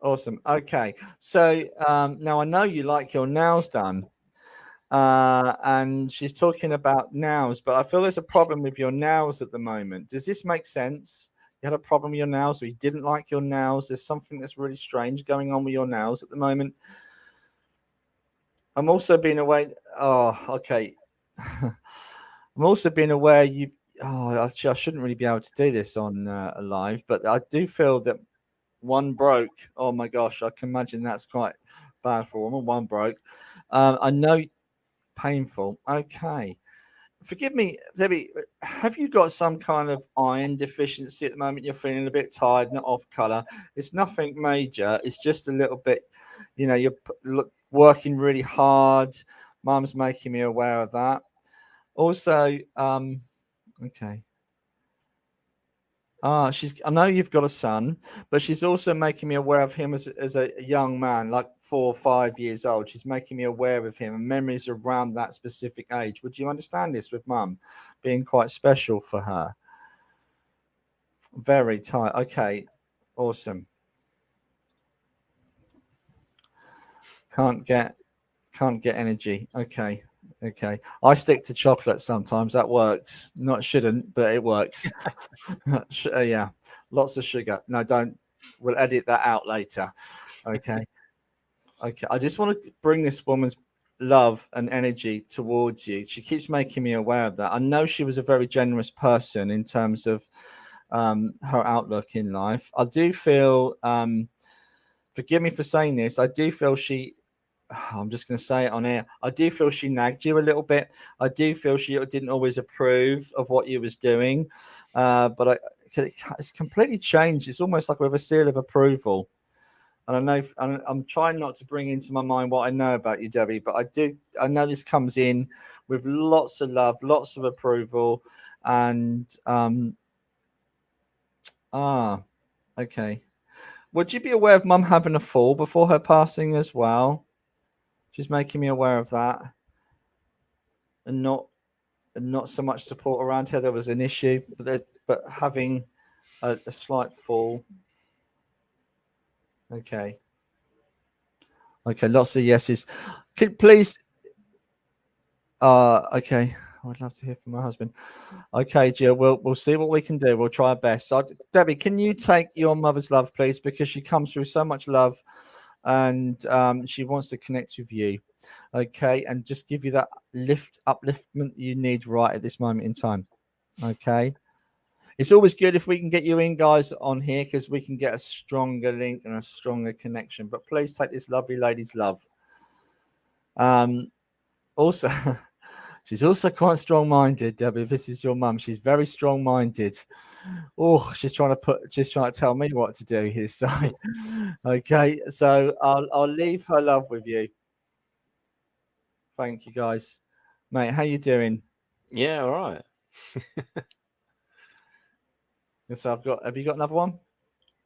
Okay. So now I know you like your nails done. And she's talking about nails, but I feel there's a problem with your nails at the moment. Does this make sense? You had a problem with your nails, or you didn't like your nails? There's something that's really strange going on with your nails at the moment. I'm also being aware. Oh, okay. I'm also being aware actually, I shouldn't really be able to do this on live, but I do feel that one broke. Oh my gosh, I can imagine that's quite bad for a woman. One broke. I know. Painful. Okay. Forgive me, Debbie. Have you got some kind of iron deficiency at the moment? You're feeling a bit tired, not off color. It's nothing major. It's just a little bit, you're working really hard. Mum's making me aware of that. Also, okay. I know you've got a son, but she's also making me aware of him as a young man, like 4 or 5 years old. She's making me aware of him and memories around that specific age. Would you understand this with mum being quite special for her? Very tight. Okay. Awesome. Can't get energy. Okay. I stick to chocolate sometimes. That works. Shouldn't, but it works. Yeah. Lots of sugar. No, don't. We'll edit that out later. Okay. Okay, I just want to bring this woman's love and energy towards you. She keeps making me aware of that. I know she was a very generous person in terms of her outlook in life. I do feel, forgive me for saying this, I do feel I'm just going to say it on air. I do feel she nagged you a little bit. I do feel she didn't always approve of what you was doing, but it's completely changed. It's almost like with a seal of approval. And I know I'm trying not to bring into my mind what I know about you, Debbie, but I know this comes in with lots of love, lots of approval, and okay. Would you be aware of Mum having a fall before her passing as well? She's making me aware of that, and not so much support around her. There was an issue, but having a slight fall. Okay. Okay, lots of yeses. Could please. Okay. I'd love to hear from my husband. Okay, Jill. We'll see what we can do. We'll try our best. So, Debbie, can you take your mother's love, please, because she comes through so much love, and she wants to connect with you. Okay, and just give you that upliftment you need right at this moment in time. Okay. It's always good if we can get you in, guys, on here, because we can get a stronger link and a stronger connection. But please take this lovely lady's love. Also, she's also quite strong-minded, Debbie. If this is your mum, she's very strong-minded. Oh, she's trying to tell me what to do here. So, okay, so I'll leave her love with you. Thank you, guys. Mate, how you doing? Yeah, all right. So have you got another one?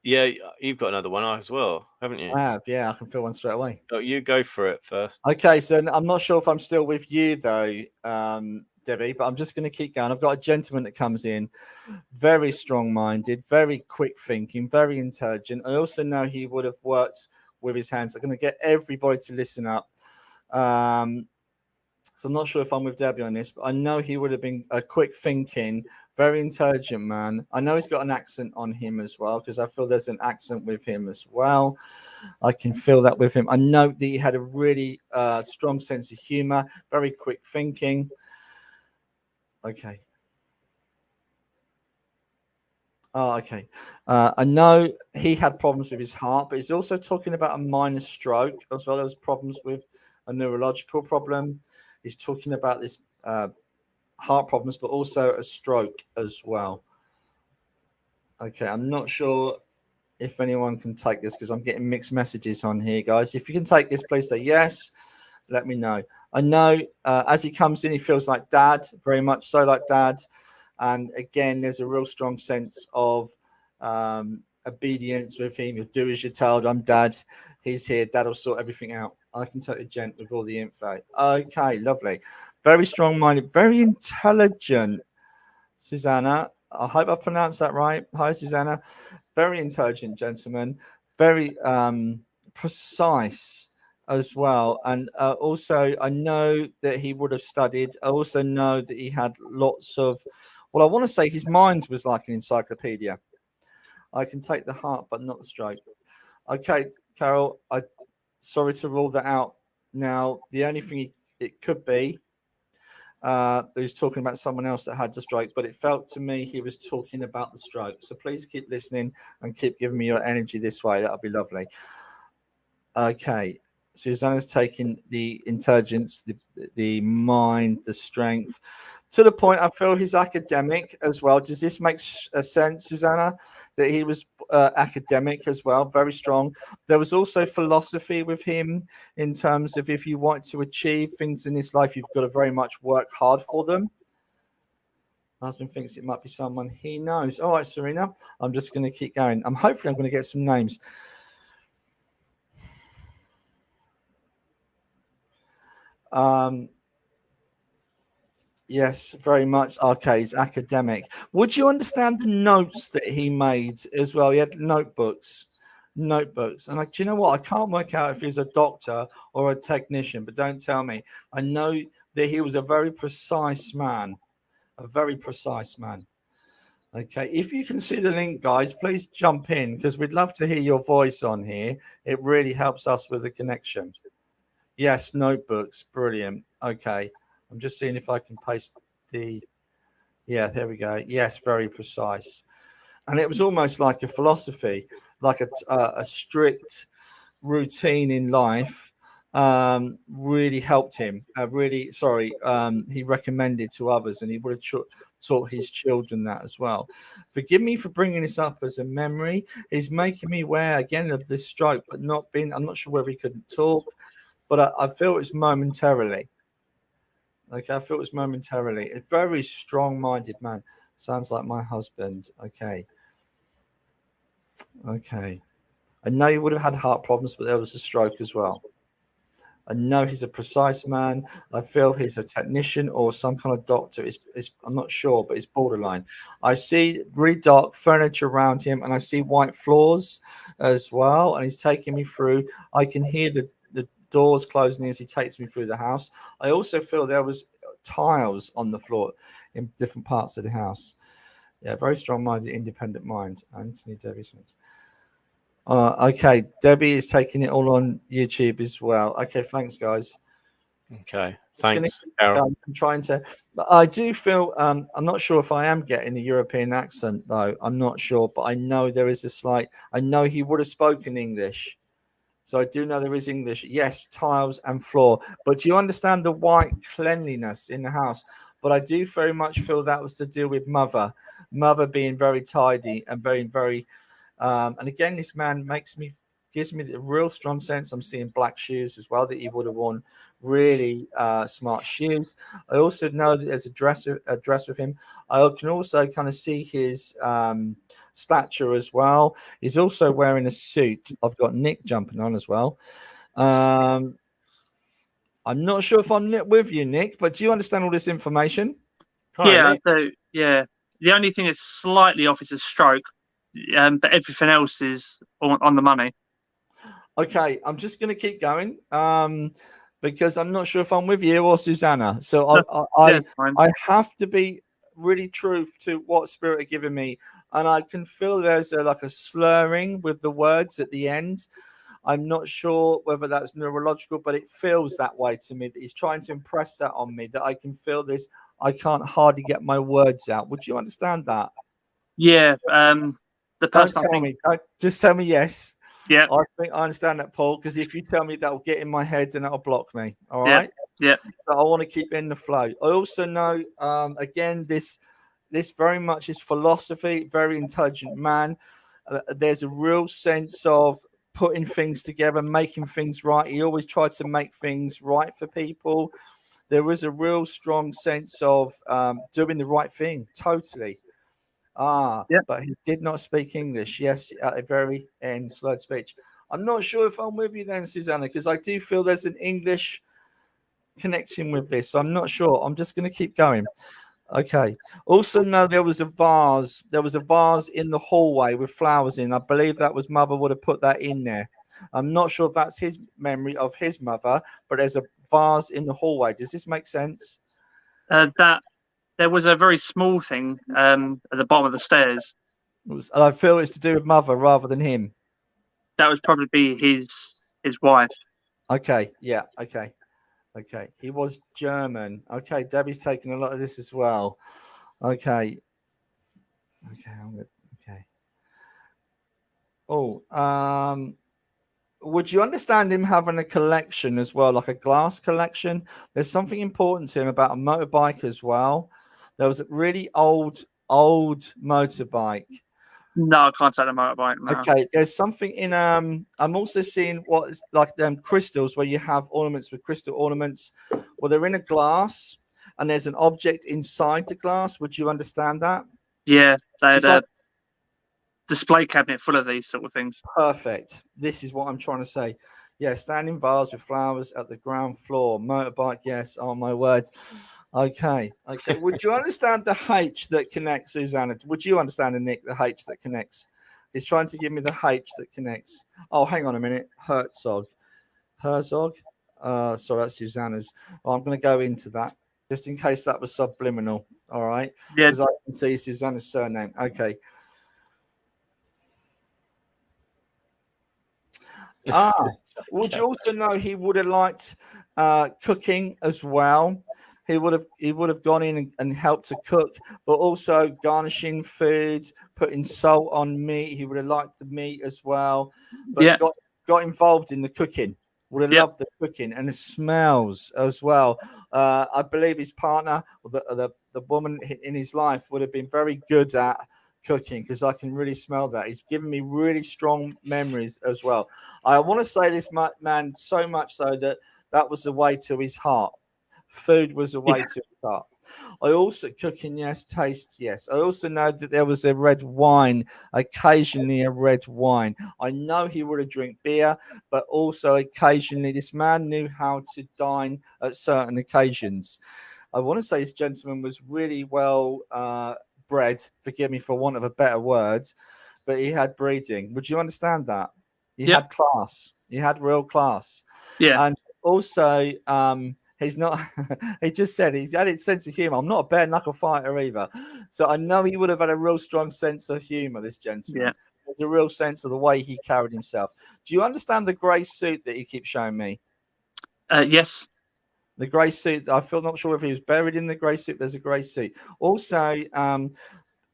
Yeah, you've got another one as well, haven't you? I have, yeah. I can feel one straight away. Oh, you go for it first. Okay, so I'm not sure if I'm still with you though, Debbie, but I'm just going to keep going. I've got a gentleman that comes in, very strong-minded, very quick thinking, very intelligent. I also know he would have worked with his hands. I'm going to get everybody to listen up. So I'm not sure if I'm with Debbie on this, but I know he would have been a quick thinking, very intelligent man. I know he's got an accent on him as well, because I feel there's an accent with him as well. I can feel that with him. I know that he had a really strong sense of humor, very quick thinking. Okay. Oh, okay. I know he had problems with his heart, but he's also talking about a minor stroke as well. There was problems with a neurological problem. He's talking about this heart problems, but also a stroke as well. Okay, I'm not sure if anyone can take this because I'm getting mixed messages on here, guys. If you can take this, please say yes. Let me know. I know as he comes in, he feels like dad, very much so like dad. And again, there's a real strong sense of obedience with him. You'll do as you're told. I'm dad. He's here. Dad will sort everything out. I can take the gent with all the info. Okay, lovely. Very strong-minded, very intelligent. Susanna, I hope I pronounced that right. Hi, Susanna. Very intelligent gentleman. Very precise as well. And also, I know that he would have studied. I also know that he had lots of, well, I want to say his mind was like an encyclopedia. I can take the heart, but not the stroke. Okay, Carol, sorry to rule that out. Now, the only thing it could be, he was talking about someone else that had the stroke, but it felt to me he was talking about the stroke. So please keep listening and keep giving me your energy this way. That'll be lovely. Okay, Susanna's taking the intelligence, the mind, the strength, to the point I feel he's academic as well. Does this make sense, Susanna, that he was academic as well, very strong? There was also philosophy with him in terms of if you want to achieve things in this life, you've got to very much work hard for them. My husband thinks it might be someone he knows. All right, Serena, I'm just going to keep going. Hopefully I'm going to get some names. Yes, very much. Okay, he's academic. Would you understand the notes that he made as well? He had notebooks. And do you know what? I can't work out if he's a doctor or a technician, but don't tell me. I know that he was a very precise man. Okay, if you can see the link, guys, please jump in because we'd love to hear your voice on here. It really helps us with the connection. Yes, notebooks, brilliant. Okay, I'm just seeing if I can paste the. Yeah, there we go. Yes, very precise. And it was almost like a philosophy, like a strict routine in life. Really helped him. He recommended to others, and he would have taught his children that as well. Forgive me for bringing this up as a memory. He's making me aware again of this stroke, but I'm not sure whether he couldn't talk, but I feel it's momentarily. Okay, I feel it's momentarily. A very strong-minded man. Sounds like my husband. Okay. I know he would have had heart problems, but there was a stroke as well. I know he's a precise man. I feel he's a technician or some kind of doctor. I'm not sure, but it's borderline. I see really dark furniture around him, and I see white floors as well. And he's taking me through. I can hear the doors closing as he takes me through the house. I also feel there was tiles on the floor in different parts of the house. Yeah, very strong-minded, independent mind. Anthony Davis. Okay, Debbie is taking it all on YouTube as well. Okay, thanks, guys. Okay, thanks, Carol. I'm trying to. But I do feel. I'm not sure if I am getting a European accent, though. I'm not sure, but I know there is a slight. I know he would have spoken English, so I do know there is English. Yes, tiles and floor. But do you understand the white cleanliness in the house? But I do very much feel that was to do with mother being very tidy and very, very. And again, this man gives me the real strong sense. I'm seeing black shoes as well that he would have worn, really smart shoes. I also know that there's a dress with him. I can also kind of see his stature as well. He's also wearing a suit. I've got Nick jumping on as well. I'm not sure if I'm with you, Nick, but do you understand all this information? Yeah, I do. Yeah. The only thing that's slightly off is a stroke. But everything else is on the money. Okay, I'm just going to keep going because I'm not sure if I'm with you or Susanna. So I have to be really true to what Spirit are giving me, and I can feel there's like a slurring with the words at the end. I'm not sure whether that's neurological, but it feels that way to me, that he's trying to impress that on me, that I can feel this. I can't hardly get my words out. Would you understand that? Yeah. The person just tell me yes. Yeah. I think I understand that, Paul, because if you tell me that will get in my head and that'll block me. All right. Yeah. So I want to keep in the flow. I also know, again, this very much is philosophy, very intelligent man. There's a real sense of putting things together, making things right. He always tried to make things right for people. There was a real strong sense of doing the right thing. Totally. But he did not speak English. Yes, at the very end, slow speech. I'm not sure if I'm with you then, Susanna, because I do feel there's an English connection with this. I'm not sure. I'm just going to keep going. Okay. Also, no, there was a vase. There was a vase in the hallway with flowers in. I believe that was mother would have put that in there. I'm not sure if that's his memory of his mother, but there's a vase in the hallway. Does this make sense? There was a very small thing at the bottom of the stairs. I feel it's to do with mother rather than him. That would probably be his wife. Okay. Yeah. Okay. He was German. Okay. Debbie's taking a lot of this as well. Okay. Okay. Oh, would you understand him having a collection as well, like a glass collection? There's something important to him about a motorbike as well. There was a really old motorbike. No, I can't take the motorbike. No. Okay, there's something in I'm also seeing what is like crystals where you have ornaments with crystal ornaments. Well, they're in a glass and there's an object inside the glass. Would you understand that? Yeah, they had a display cabinet full of these sort of things. Perfect. This is what I'm trying to say. Yeah, standing vase with flowers at the ground floor. Motorbike, yes. Oh, my word. Okay. Would you understand the H that connects, Susanna? Would you understand, Nick, the H that connects? He's trying to give me the H that connects. Oh, hang on a minute. Herzog. Sorry, that's Susanna's. Well, I'm going to go into that. Just in case that was subliminal. All right. Yeah. Because I can see Susanna's surname. Okay. Would you also know he would have liked cooking as well? He would have gone in and helped to cook, but also garnishing food, putting salt on meat. He would have liked the meat as well, but got involved in the cooking. Would have loved the cooking and the smells as well. I believe his partner, or the woman in his life, would have been very good at cooking, because I can really smell that. He's given me really strong memories as well. I want to say this man so much so that was the way to his heart. Food was a way to his heart. I also cooking, yes. Taste, yes. I also know that there was a red wine, occasionally a red wine. I know he would have drank beer, but also occasionally this man knew how to dine at certain occasions. I want to say this gentleman was really well bred, forgive me for want of a better word, but he had breeding. Would you understand that? He had class. He had real class. Yeah. And also, he's not, he just said he's had a sense of humor. I'm not a bare knuckle fighter either. So I know he would have had a real strong sense of humor, this gentleman. Yeah. There's a real sense of the way he carried himself. Do you understand the grey suit that you keep showing me? Yes. The grey suit, I feel not sure if he was buried in the grey suit. There's a grey suit. Also,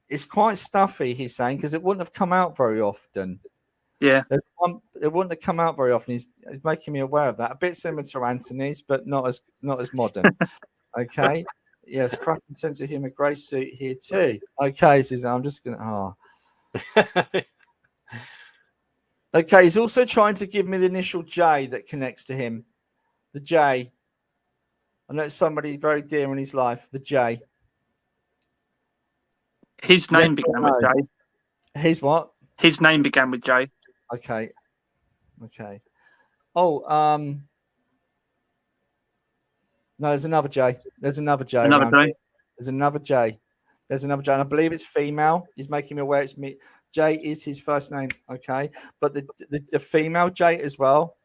it's quite stuffy, he's saying, because it wouldn't have come out very often. Yeah. It wouldn't have come out very often. He's making me aware of that. A bit similar to Anthony's, but not as modern. Okay. Yes, cracking sense of humour, grey suit here too. Okay, Susan, I'm just gonna Okay, he's also trying to give me the initial J that connects to him. The J. I know it's somebody very dear in his life. The J. His name began with J. His what? His name began with J. Okay. Oh, no, there's another J. There's another J. Another J. Here. There's another J. There's another J. And I believe it's female. He's making me aware it's me. J is his first name. Okay. But the female J as well.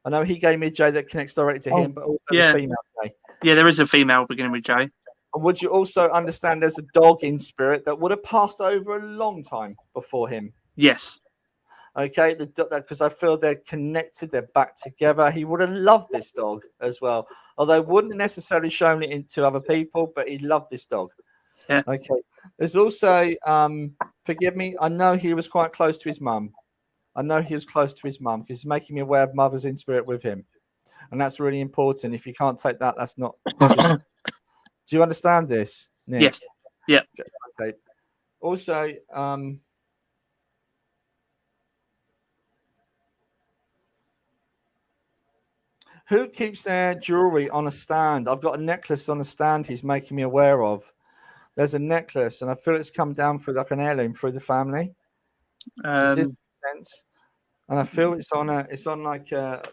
I know he gave me a J that connects directly to him, but also the female J. Yeah, there is a female beginning with J. And would you also understand there's a dog in spirit that would have passed over a long time before him? Yes. Okay, because I feel they're connected, they're back together. He would have loved this dog as well, although wouldn't necessarily shown it to other people, but he loved this dog. Yeah. Okay. There's also, forgive me, I know he was quite close to his mum. I know he was close to his mum because he's making me aware of mothers in spirit with him. And that's really important. If you can't take that, that's not. Do you understand this, Nick? Yes. Yeah. Okay. Also, who keeps their jewelry on a stand? I've got a necklace on a stand he's making me aware of. There's a necklace, and I feel it's come down through like an heirloom through the family. Does this make sense? And I feel it's on like a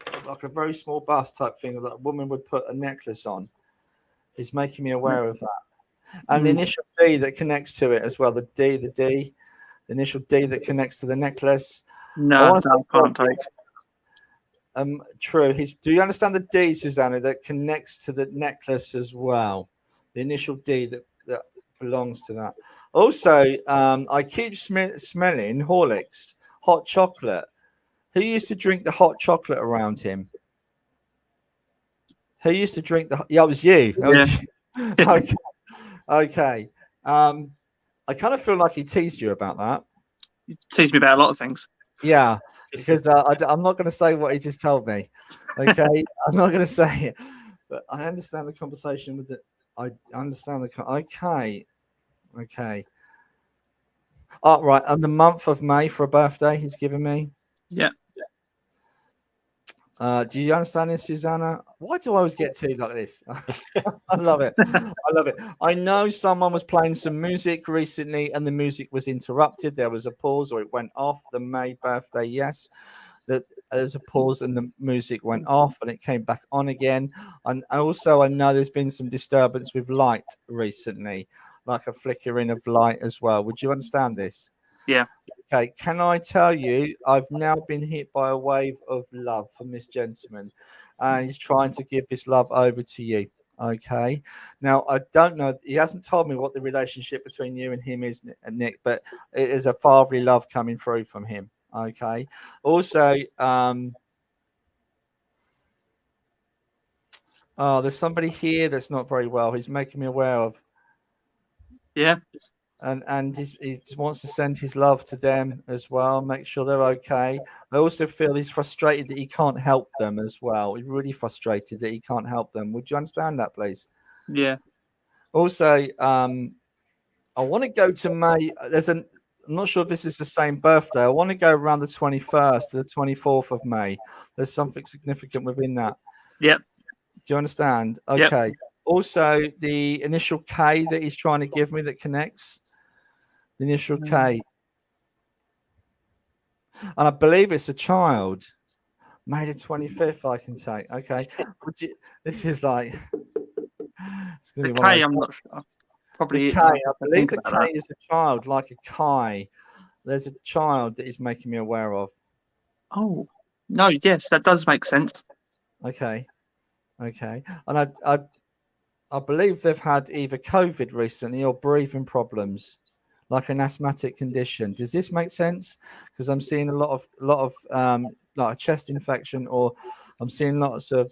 very small bust type thing that a woman would put a necklace on. He's making me aware of that. And the initial D that connects to it as well. The initial D that connects to the necklace. No, I can't take. True. Do you understand the D, Susanna, that connects to the necklace as well? The initial D that belongs to that. Also, I keep smelling Horlicks, hot chocolate. Who used to drink the hot chocolate around him? Who used to drink the? Yeah, it was you. Okay. Okay. I kind of feel like he teased you about that. He teased me about a lot of things. Yeah, because I'm not going to say what he just told me. Okay, I'm not going to say it, but I understand the conversation with it. I understand the. Okay. Oh, right. And the month of May for a birthday he's given me. Yeah. Do you understand this, Susanna? Why do I always get to you like this? I love it. I love it. I know someone was playing some music recently and the music was interrupted. There was a pause or it went off. The May birthday, yes. There was a pause and the music went off and it came back on again. And also I know there's been some disturbance with light recently, like a flickering of light as well. Would you understand this? Yeah. Okay, can I tell you, I've now been hit by a wave of love from this gentleman, and he's trying to give this love over to you. Okay. Now, I don't know. He hasn't told me what the relationship between you and him is, Nick, but it is a fatherly love coming through from him. Okay. Also, there's somebody here that's not very well. He's making me aware of. Yeah. And he wants to send his love to them as well, make sure they're okay. I also feel he's frustrated that he can't help them as well. He's really frustrated that he can't help them. Would you understand that, please? Yeah. Also, I want to go to May. I'm not sure if this is the same birthday. I want to go around the 21st to the 24th of May. There's something significant within that. Yep. Do you understand? Yep. Okay. Also, the initial K that he's trying to give me that connects. The initial K. And I believe it's a child. May the 25th, I can take. Okay. This is like... It's The gonna be K, I'm not sure. Probably. The K, I believe the K is a child, like a Kai. There's a child that is making me aware of. Oh, no, yes, that does make sense. Okay. And I believe they've had either COVID recently or breathing problems, like an asthmatic condition. Does this make sense? Because I'm seeing a lot of like a chest infection, or I'm seeing lots of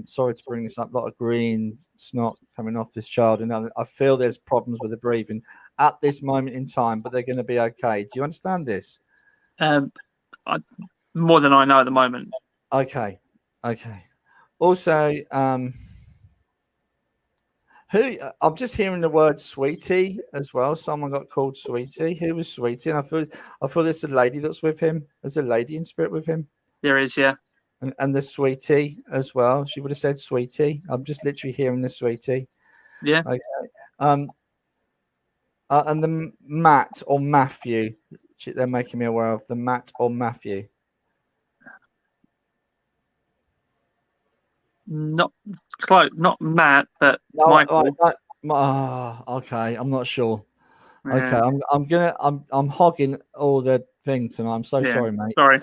sorry to bring this up, a lot of green snot coming off this child, and I feel there's problems with the breathing at this moment in time, but they're going to be okay. Do you understand this? More than I know at the moment. Okay. Also, I'm just hearing the word sweetie as well. Someone got called sweetie. Who was sweetie? And I feel there's a lady that's with him. There's a lady in spirit with him. There is, yeah. And the sweetie as well. She would have said sweetie. I'm just literally hearing the sweetie. Yeah. Okay. And the Matt or Matthew, they're making me aware of the Matt or Matthew. Not close, not Matt, but No, Michael. Okay, I'm not sure. Yeah. Okay, I'm hogging all the thing tonight. I'm so sorry, mate. Sorry.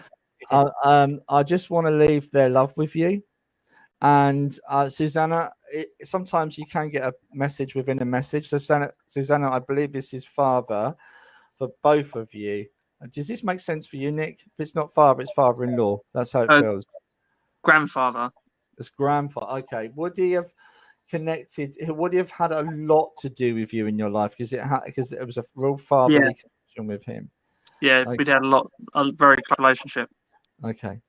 I just want to leave their love with you. And Susanna, sometimes you can get a message within a message. So Susanna, I believe this is father for both of you. Does this make sense for you, Nick? If it's not father, it's father-in-law. That's how it feels. Grandfather. It's grandfather. Okay. Would he have connected? Would he have had a lot to do with you in your life? Because it was a real fatherly connection with him. Yeah, okay. We'd had a very close relationship. Okay.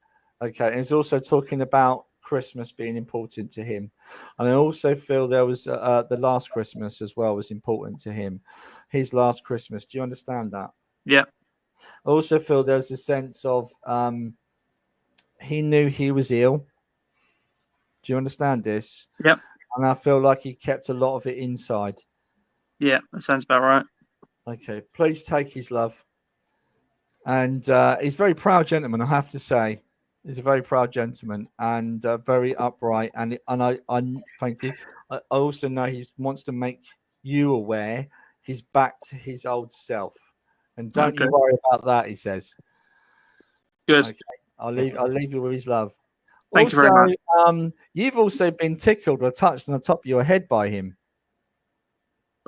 And it's also talking about Christmas being important to him. And I also feel there was the last Christmas as well was important to him. His last Christmas. Do you understand that? Yeah. I also feel there's a sense of he knew he was ill. Do you understand this? Yep. And I feel like he kept a lot of it inside. Yeah, that sounds about right. Okay, please take his love. And he's a very proud gentleman, I have to say. He's a very proud gentleman and very upright. And I thank you. I also know he wants to make you aware he's back to his old self. And don't you worry about that, he says. Good. Okay, I'll leave you with his love. Thank you very much. You've also been tickled or touched on the top of your head by him.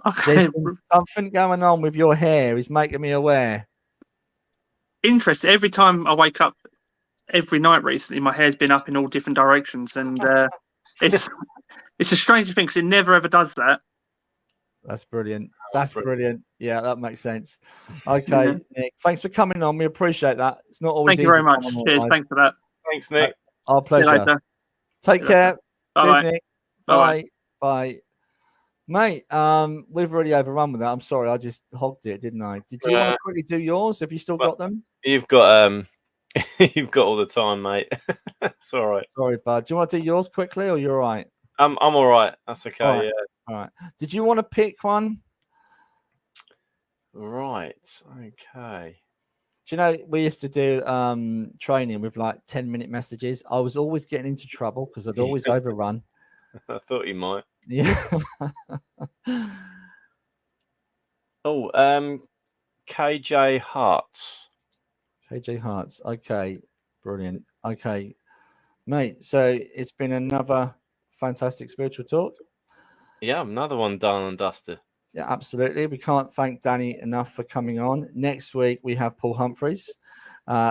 Okay. Something going on with your hair is making me aware. Interesting. Every time I wake up, every night recently, my hair's been up in all different directions, and it's a strange thing because it never ever does that. That's brilliant. That's brilliant. Yeah, that makes sense. Okay, Nick, thanks for coming on. We appreciate that. It's not always easy. Thank you very much. Cheers. Thanks for that. Thanks, Nick. Our pleasure. Take care. Cheers, Nick. Bye. Bye. Mate, we've already overrun with that. I'm sorry, I just hogged it, didn't I? Did you want to quickly do yours? Have you still got them? You've got you've got all the time, mate. It's all right. Sorry, bud. Do you want to do yours quickly, or you're all right? I'm all right. That's okay. All right. Yeah. All right. Did you want to pick one? Right. Okay. Do you know, we used to do training with like 10-minute messages. I was always getting into trouble because I'd always overrun. I thought you might. Yeah. KJ Hearts. KJ Hearts. Okay. Brilliant. Okay. Mate, so it's been another fantastic spiritual talk. Yeah, another one done and dusted. Yeah, absolutely. We can't thank Danny enough for coming on. Next week we have Paul Humphreys.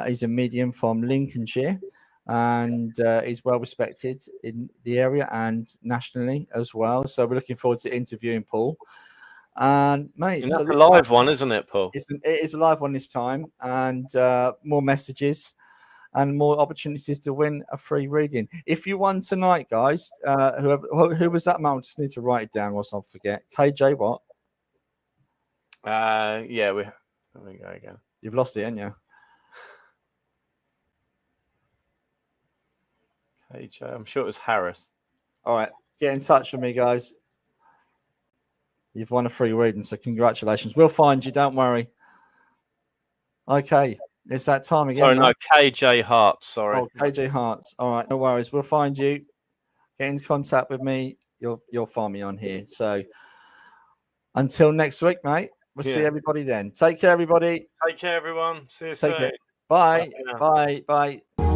He's a medium from Lincolnshire, and he's well respected in the area and nationally as well. So we're looking forward to interviewing Paul. And mate, And that's so a live one, isn't it, Paul? it is a live one this time, and more messages and more opportunities to win a free reading. If you won tonight, guys, who was that? Man, I just need to write it down or I forget. KJ, what? Yeah, there we go again. You've lost it, haven't you? KJ, I'm sure it was Harris. All right, get in touch with me, guys. You've won a free reading, so congratulations. We'll find you, don't worry. Okay, it's that time again. Sorry, no, right? KJ Hart. Sorry. Oh, KJ Hearts. All right, no worries. We'll find you. Get in contact with me. You'll find me on here. So until next week, mate. We'll see everybody then. Take care, everybody. Take care, everyone. See you soon. Care. Bye. Bye. Bye. Bye.